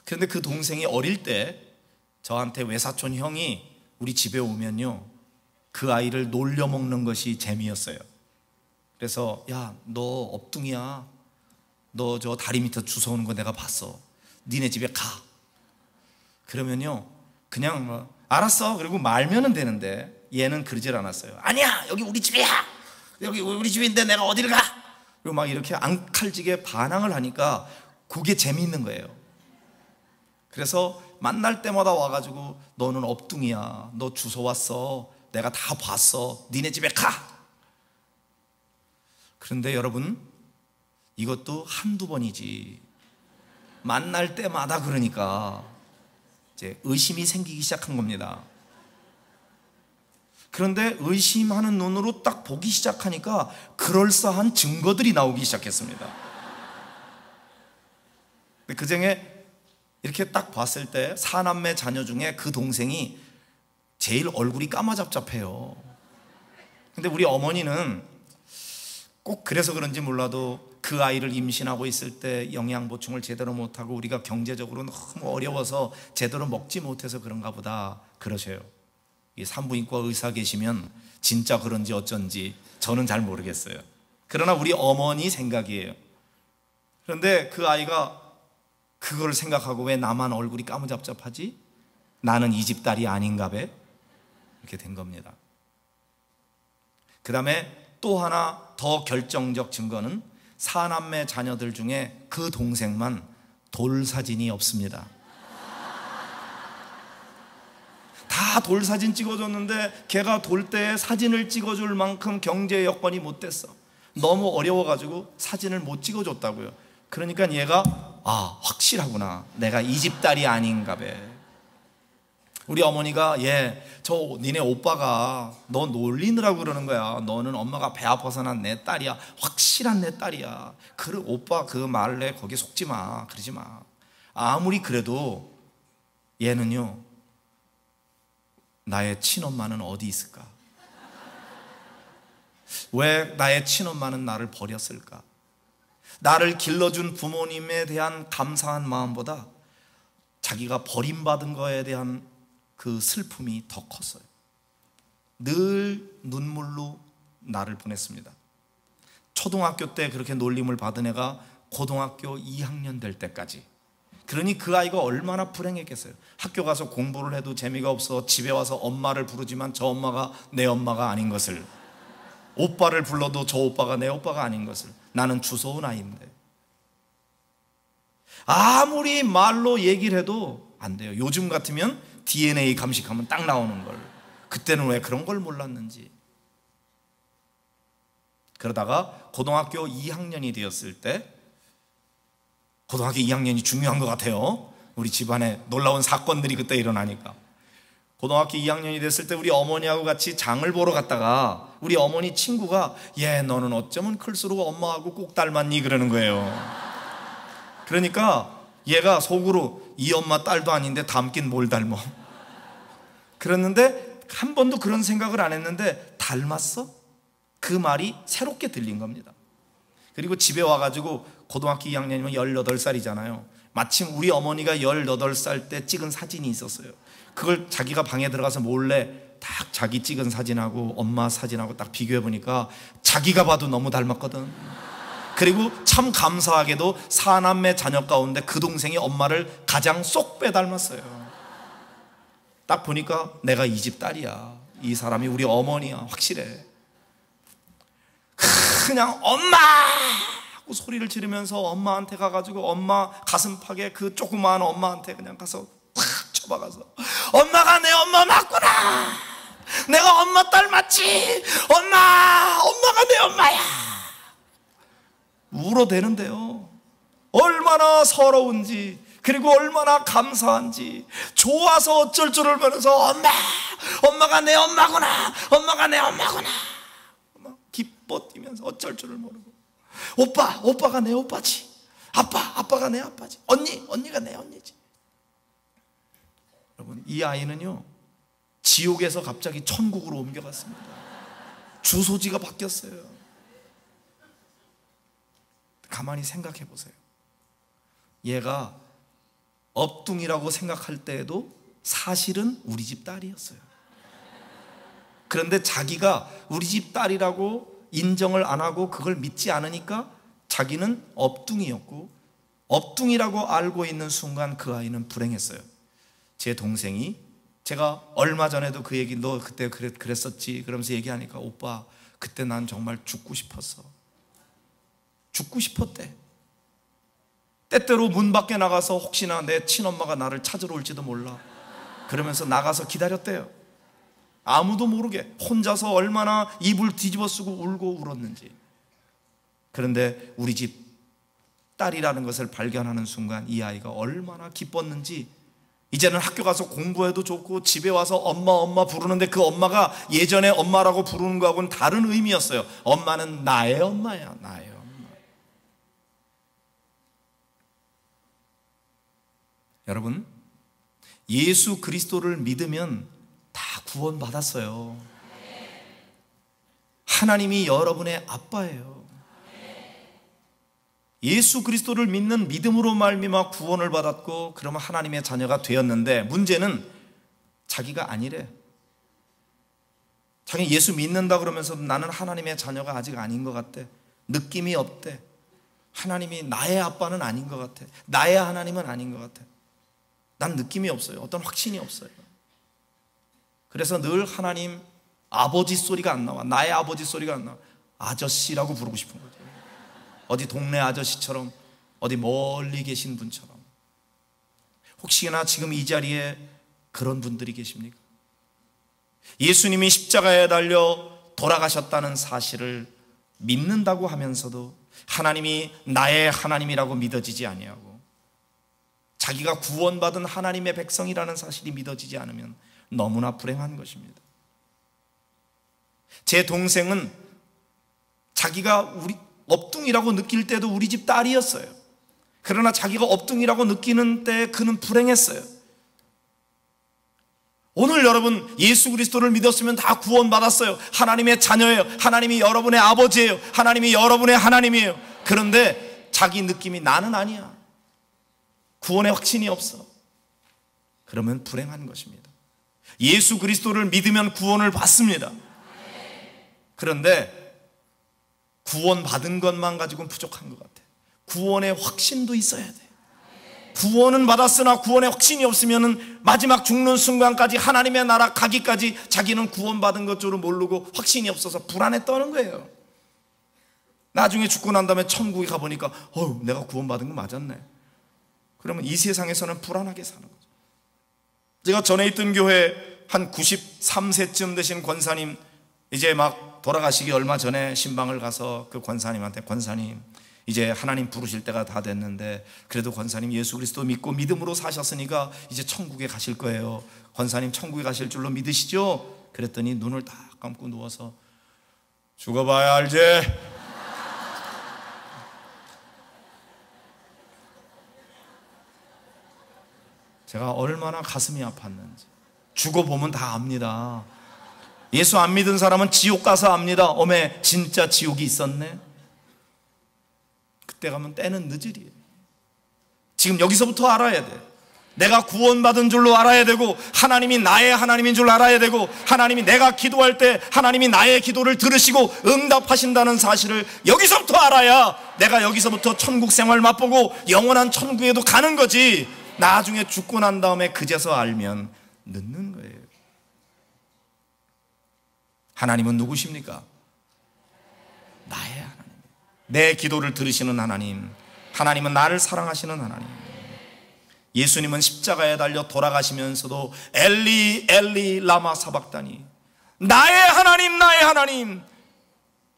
그런데 그 동생이 어릴 때 저한테 외사촌 형이 우리 집에 오면요, 그 아이를 놀려먹는 것이 재미였어요. 그래서 야, 너 업둥이야. 너 저 다리 밑에 주워오는 거 내가 봤어. 니네 집에 가. 그러면요, 그냥 알았어. 그리고 말면은 되는데 얘는 그러질 않았어요. 아니야, 여기 우리 집이야. 여기 우리 집인데 내가 어디를 가? 그리고 막 이렇게 앙칼지게 반항을 하니까 그게 재미있는 거예요. 그래서 만날 때마다 와가지고 너는 업둥이야. 너 주워왔어. 내가 다 봤어. 니네 집에 가. 그런데 여러분, 이것도 한두 번이지. 만날 때마다 그러니까 이제 의심이 생기기 시작한 겁니다. 그런데 의심하는 눈으로 딱 보기 시작하니까 그럴싸한 증거들이 나오기 시작했습니다. 그 중에 이렇게 딱 봤을 때 사남매 자녀 중에 그 동생이 제일 얼굴이 까마잡잡해요. 근데 우리 어머니는 꼭 그래서 그런지 몰라도 그 아이를 임신하고 있을 때 영양 보충을 제대로 못하고 우리가 경제적으로 너무 어려워서 제대로 먹지 못해서 그런가 보다 그러셔요. 이 산부인과 의사 계시면 진짜 그런지 어쩐지 저는 잘 모르겠어요. 그러나 우리 어머니 생각이에요. 그런데 그 아이가 그걸 생각하고 왜 나만 얼굴이 까무잡잡하지? 나는 이 집 딸이 아닌가 봐? 이렇게 된 겁니다. 그 다음에 또 하나 더 결정적 증거는 사남매 자녀들 중에 그 동생만 돌 사진이 없습니다. 다 돌 사진 찍어줬는데 걔가 돌 때 사진을 찍어줄 만큼 경제 여건이 못 됐어. 너무 어려워가지고 사진을 못 찍어줬다고요. 그러니까 얘가 확실하구나. 내가 이 집 딸이 아닌가 봐. 우리 어머니가 저 니네 오빠가 너 놀리느라고 그러는 거야. 너는 엄마가 배 아파서 난 내 딸이야. 확실한 내 딸이야. 그래, 오빠 그 말에 거기 속지 마. 그러지 마. 아무리 그래도 얘는요, 나의 친엄마는 어디 있을까? 왜 나의 친엄마는 나를 버렸을까? 나를 길러준 부모님에 대한 감사한 마음보다 자기가 버림받은 거에 대한 그 슬픔이 더 컸어요. 늘 눈물로 나를 보냈습니다. 초등학교 때 그렇게 놀림을 받은 애가 고등학교 2학년 될 때까지. 그러니 그 아이가 얼마나 불행했겠어요. 학교 가서 공부를 해도 재미가 없어 집에 와서 엄마를 부르지만 저 엄마가 내 엄마가 아닌 것을, 오빠를 불러도 저 오빠가 내 오빠가 아닌 것을, 나는 주워온 아이인데. 아무리 말로 얘기를 해도 안 돼요. 요즘 같으면 DNA 감식하면 딱 나오는 걸. 그때는 왜 그런 걸 몰랐는지. 그러다가 고등학교 2학년이 되었을 때, 고등학교 2학년이 중요한 것 같아요. 우리 집안에 놀라운 사건들이 그때 일어나니까. 고등학교 2학년이 됐을 때 우리 어머니하고 같이 장을 보러 갔다가 우리 어머니 친구가 너는 어쩌면 클수록 엄마하고 꼭 닮았니? 그러는 거예요. 그러니까 얘가 속으로 이 엄마 딸도 아닌데 닮긴 뭘 닮아. 그랬는데 한 번도 그런 생각을 안 했는데 닮았어? 그 말이 새롭게 들린 겁니다. 그리고 집에 와가지고 고등학교 2학년이면 18살이잖아요. 마침 우리 어머니가 18살 때 찍은 사진이 있었어요. 그걸 자기가 방에 들어가서 몰래 딱 자기 찍은 사진하고 엄마 사진하고 딱 비교해보니까 자기가 봐도 너무 닮았거든. 그리고 참 감사하게도 사남매 자녀 가운데 그 동생이 엄마를 가장 쏙 빼닮았어요. 딱 보니까 내가 이 집 딸이야. 이 사람이 우리 어머니야. 확실해. 그냥 엄마! 자꾸 소리를 지르면서 엄마한테 가가지고 엄마 가슴팍에 그 조그마한 엄마한테 그냥 가서 탁 쳐박아서 엄마가 내 엄마 맞구나, 내가 엄마 딸 맞지, 엄마가 내 엄마야 울어대는데요, 얼마나 서러운지, 그리고 얼마나 감사한지, 좋아서 어쩔 줄을 모르면서 엄마가 내 엄마구나, 엄마가 내 엄마구나 기뻐 뛰면서 어쩔 줄을 모르고, 오빠가 내 오빠지, 아빠가 내 아빠지, 언니가 내 언니지. 여러분, 이 아이는요 지옥에서 갑자기 천국으로 옮겨갔습니다. 주소지가 바뀌었어요. 가만히 생각해 보세요. 얘가 업둥이라고 생각할 때에도 사실은 우리 집 딸이었어요. 그런데 자기가 우리 집 딸이라고 인정을 안 하고 그걸 믿지 않으니까 자기는 업둥이였고, 업둥이라고 알고 있는 순간 그 아이는 불행했어요. 제 동생이, 제가 얼마 전에도 그 얘기, 너 그때 그랬었지 그러면서 얘기하니까, 오빠 그때 난 정말 죽고 싶었어. 죽고 싶었대. 때때로 문 밖에 나가서 혹시나 내 친엄마가 나를 찾으러 올지도 몰라 그러면서 나가서 기다렸대요. 아무도 모르게 혼자서 얼마나 이불 뒤집어 쓰고 울고 울었는지. 그런데 우리 집 딸이라는 것을 발견하는 순간 이 아이가 얼마나 기뻤는지, 이제는 학교 가서 공부해도 좋고 집에 와서 엄마 부르는데 그 엄마가 예전에 엄마라고 부르는 거하고는 다른 의미였어요. 엄마는 나의 엄마야, 나의 엄마. 여러분, 예수 그리스도를 믿으면 다 구원받았어요. 하나님이 여러분의 아빠예요. 예수 그리스도를 믿는 믿음으로 말미암아 구원을 받았고, 그러면 하나님의 자녀가 되었는데, 문제는 자기가 아니래. 자기 예수 믿는다 그러면서 나는 하나님의 자녀가 아직 아닌 것 같대. 느낌이 없대. 하나님이 나의 아빠는 아닌 것 같아. 나의 하나님은 아닌 것 같아. 난 느낌이 없어요. 어떤 확신이 없어요. 그래서 늘 하나님 아버지 소리가 안 나와. 나의 아버지 소리가 안 나와. 아저씨라고 부르고 싶은 거죠. 어디 동네 아저씨처럼, 어디 멀리 계신 분처럼. 혹시나 지금 이 자리에 그런 분들이 계십니까? 예수님이 십자가에 달려 돌아가셨다는 사실을 믿는다고 하면서도 하나님이 나의 하나님이라고 믿어지지 아니하고, 자기가 구원받은 하나님의 백성이라는 사실이 믿어지지 않으면 너무나 불행한 것입니다. 제 동생은 자기가 우리 업둥이라고 느낄 때도 우리 집 딸이었어요. 그러나 자기가 업둥이라고 느끼는 때 그는 불행했어요. 오늘 여러분 예수 그리스도를 믿었으면 다 구원받았어요. 하나님의 자녀예요. 하나님이 여러분의 아버지예요. 하나님이 여러분의 하나님이에요. 그런데 자기 느낌이 나는 아니야. 구원의 확신이 없어. 그러면 불행한 것입니다. 예수 그리스도를 믿으면 구원을 받습니다. 그런데 구원받은 것만 가지고는 부족한 것 같아. 구원의 확신도 있어야 돼. 구원은 받았으나 구원의 확신이 없으면 마지막 죽는 순간까지 하나님의 나라 가기까지 자기는 구원받은 것 줄을 모르고 확신이 없어서 불안에 떠는 거예요. 나중에 죽고 난 다음에 천국에 가보니까 내가 구원받은 거 맞았네. 그러면 이 세상에서는 불안하게 사는 거죠. 제가 전에 있던 교회 한 93세쯤 되신 권사님, 이제 막 돌아가시기 얼마 전에 신방을 가서 그 권사님한테, 권사님 이제 하나님 부르실 때가 다 됐는데 그래도 권사님 예수 그리스도 믿고 믿음으로 사셨으니까 이제 천국에 가실 거예요. 권사님 천국에 가실 줄로 믿으시죠? 그랬더니 눈을 딱 감고 누워서 죽어봐야 알지? 제가 얼마나 가슴이 아팠는지. 죽어보면 다 압니다. 예수 안 믿은 사람은 지옥 가서 압니다. 어메 진짜 지옥이 있었네. 그때 가면 때는 늦으리에요. 지금 여기서부터 알아야 돼. 내가 구원받은 줄로 알아야 되고, 하나님이 나의 하나님인 줄 알아야 되고, 하나님이 내가 기도할 때 하나님이 나의 기도를 들으시고 응답하신다는 사실을 여기서부터 알아야 내가 여기서부터 천국 생활 맛보고 영원한 천국에도 가는 거지. 나중에 죽고 난 다음에 그제서 알면 늦는 거예요. 하나님은 누구십니까? 나의 하나님. 내 기도를 들으시는 하나님, 하나님은 나를 사랑하시는 하나님. 예수님은 십자가에 달려 돌아가시면서도 엘리 엘리 라마 사박다니, 나의 하나님 나의 하나님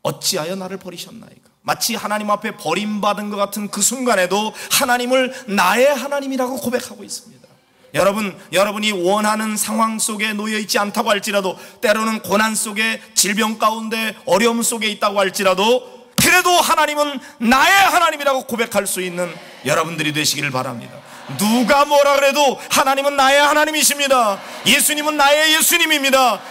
어찌하여 나를 버리셨나이까. 마치 하나님 앞에 버림받은 것 같은 그 순간에도 하나님을 나의 하나님이라고 고백하고 있습니다. 여러분이 원하는 상황 속에 놓여 있지 않다고 할지라도, 때로는 고난 속에, 질병 가운데, 어려움 속에 있다고 할지라도, 그래도 하나님은 나의 하나님이라고 고백할 수 있는 여러분들이 되시기를 바랍니다. 누가 뭐라 그래도 하나님은 나의 하나님이십니다. 예수님은 나의 예수님입니다.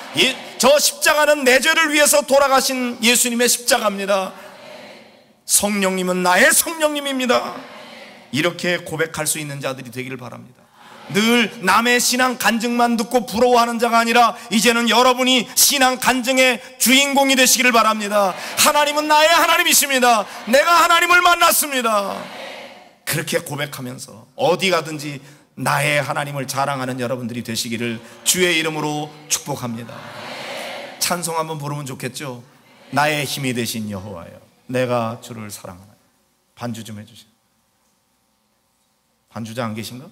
저 십자가는 내 죄를 위해서 돌아가신 예수님의 십자가입니다. 성령님은 나의 성령님입니다. 이렇게 고백할 수 있는 자들이 되기를 바랍니다. 늘 남의 신앙 간증만 듣고 부러워하는 자가 아니라 이제는 여러분이 신앙 간증의 주인공이 되시기를 바랍니다. 하나님은 나의 하나님이십니다. 내가 하나님을 만났습니다. 그렇게 고백하면서 어디 가든지 나의 하나님을 자랑하는 여러분들이 되시기를 주의 이름으로 축복합니다. 찬송 한번 부르면 좋겠죠? 나의 힘이 되신 여호와여, 내가 주를 사랑하나요. 반주 좀 해주세요. 반주자 안 계신가?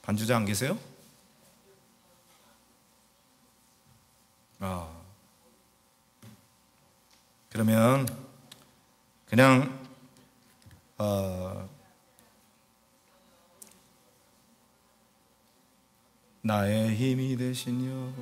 반주자 안 계세요? 그러면 그냥 나의 힘이 되신 여호와,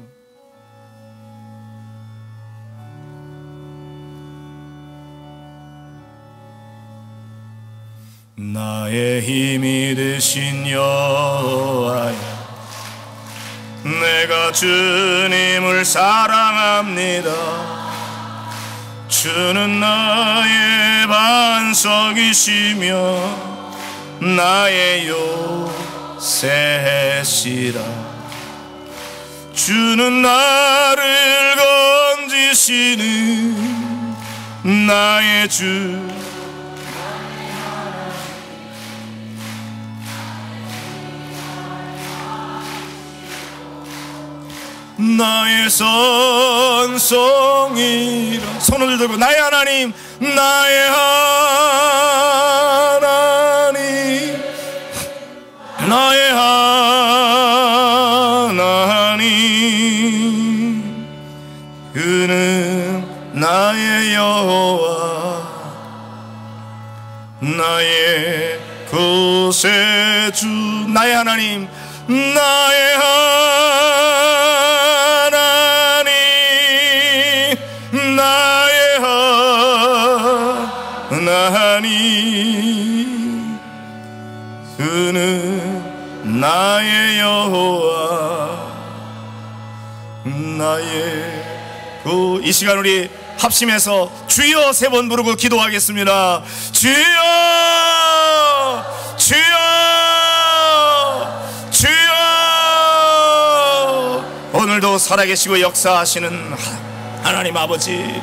나의 힘이 되신 여호와여, 내가 주님을 사랑합니다. 주는 나의 반석이시며 나의 요새시라. 주는 나를 건지시는 나의 주, 나의 선송이라. 손을 들고 나의 하나님, 나의 하나님, 나의 하나님, 그는 나의 여호와, 나의 구세주. 나의 하나님, 나의 하나님, 그는 나의 여호와, 나의 이 시간 우리 합심해서 주여 세 번 부르고 기도하겠습니다. 주여, 주여, 주여. 오늘도 살아계시고 역사하시는 하나님 아버지,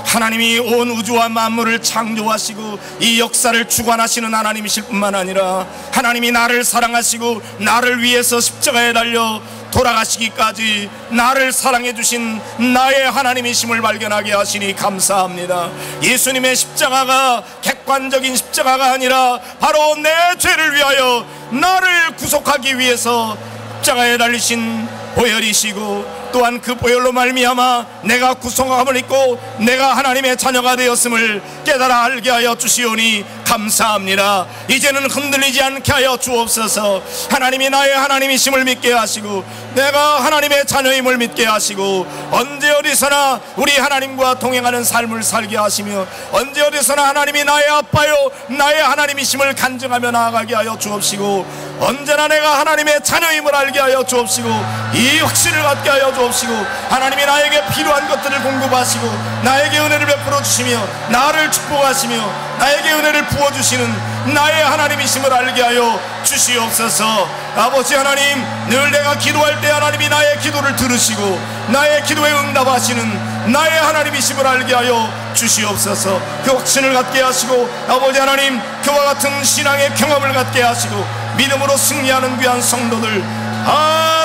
하나님이 온 우주와 만물을 창조하시고 이 역사를 주관하시는 하나님이실 뿐만 아니라 하나님이 나를 사랑하시고 나를 위해서 십자가에 달려 돌아가시기까지 나를 사랑해 주신 나의 하나님이심을 발견하게 하시니 감사합니다. 예수님의 십자가가 객관적인 십자가가 아니라 바로 내 죄를 위하여 나를 구속하기 위해서 십자가에 달리신 보혈이시고, 또한 그 보혈로 말미암아 내가 구속함을 입고 내가 하나님의 자녀가 되었음을 깨달아 알게 하여 주시오니 감사합니다. 이제는 흔들리지 않게 하여 주옵소서. 하나님이 나의 하나님이심을 믿게 하시고 내가 하나님의 자녀임을 믿게 하시고, 언제 어디서나 우리 하나님과 동행하는 삶을 살게 하시며, 언제 어디서나 하나님이 나의 아빠요 나의 하나님이심을 간증하며 나아가게 하여 주옵시고, 언제나 내가 하나님의 자녀임을 알게 하여 주옵시고 이 확신을 갖게 하여 주옵시고, 하나님이 나에게 필요한 것들을 공급하시고 나에게 은혜를 베풀어 주시며 나를 축복하시며 나에게 은혜를 부어주시는 나의 하나님이심을 알게 하여 주시옵소서. 아버지 하나님, 늘 내가 기도할 때 하나님이 나의 기도를 들으시고 나의 기도에 응답하시는 나의 하나님이심을 알게 하여 주시옵소서. 그 확신을 갖게 하시고 아버지 하나님, 그와 같은 신앙의 경험을 갖게 하시고 믿음으로 승리하는 귀한 성도들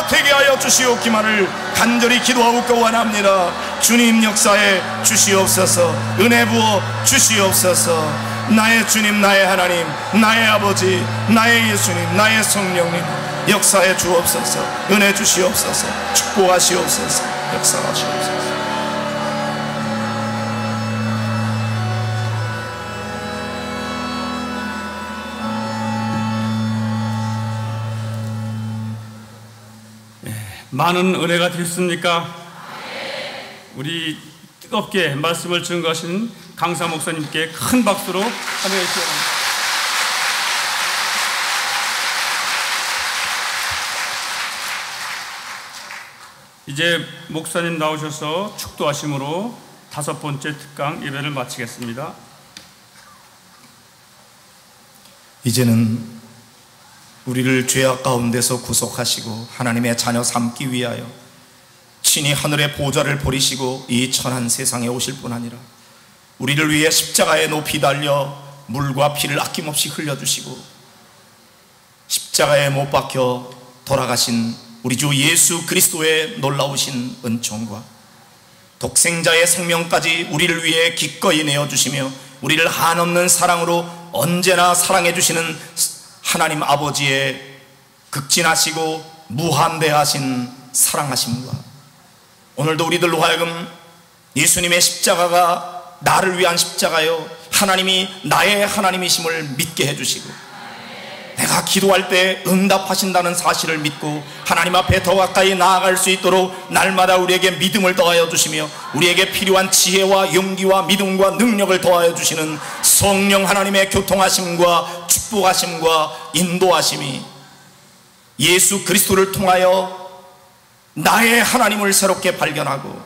되게 하여 주시옵기만을 간절히 기도하고 원합니다. 주님 역사에 주시옵소서. 은혜 부어 주시옵소서. 나의 주님, 나의 하나님, 나의 아버지, 나의 예수님, 나의 성령님, 역사해 주옵소서. 은혜 주시옵소서. 축복하시옵소서. 역사하시옵소서. 많은 은혜가 됐습니까? 우리 뜨겁게 말씀을 증거하신 강사 목사님께 큰 박수로 환영해 주시기 바랍니다. 이제 목사님 나오셔서 축도하심으로 5번째 특강 예배를 마치겠습니다. 이제는 우리를 죄악 가운데서 구속하시고 하나님의 자녀 삼기 위하여 친히 하늘의 보좌를 버리시고 이 천한 세상에 오실 뿐 아니라 우리를 위해 십자가에 높이 달려 물과 피를 아낌없이 흘려주시고 십자가에 못 박혀 돌아가신 우리 주 예수 그리스도의 놀라우신 은총과 독생자의 생명까지 우리를 위해 기꺼이 내어주시며 우리를 한없는 사랑으로 언제나 사랑해 주시는 하나님 아버지의 극진하시고 무한대하신 사랑하심과 오늘도 우리들로 하여금 예수님의 십자가가 나를 위한 십자가요 하나님이 나의 하나님이심을 믿게 해주시고 내가 기도할 때 응답하신다는 사실을 믿고 하나님 앞에 더 가까이 나아갈 수 있도록 날마다 우리에게 믿음을 더하여 주시며 우리에게 필요한 지혜와 용기와 믿음과 능력을 더하여 주시는 성령 하나님의 교통하심과 축복하심과 인도하심이 예수 그리스도를 통하여 나의 하나님을 새롭게 발견하고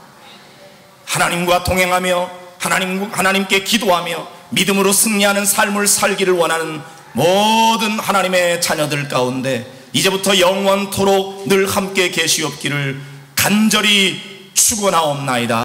하나님과 동행하며 하나님께 기도하며 믿음으로 승리하는 삶을 살기를 원하는 모든 하나님의 자녀들 가운데 이제부터 영원토록 늘 함께 계시옵기를 간절히 축원하옵나이다.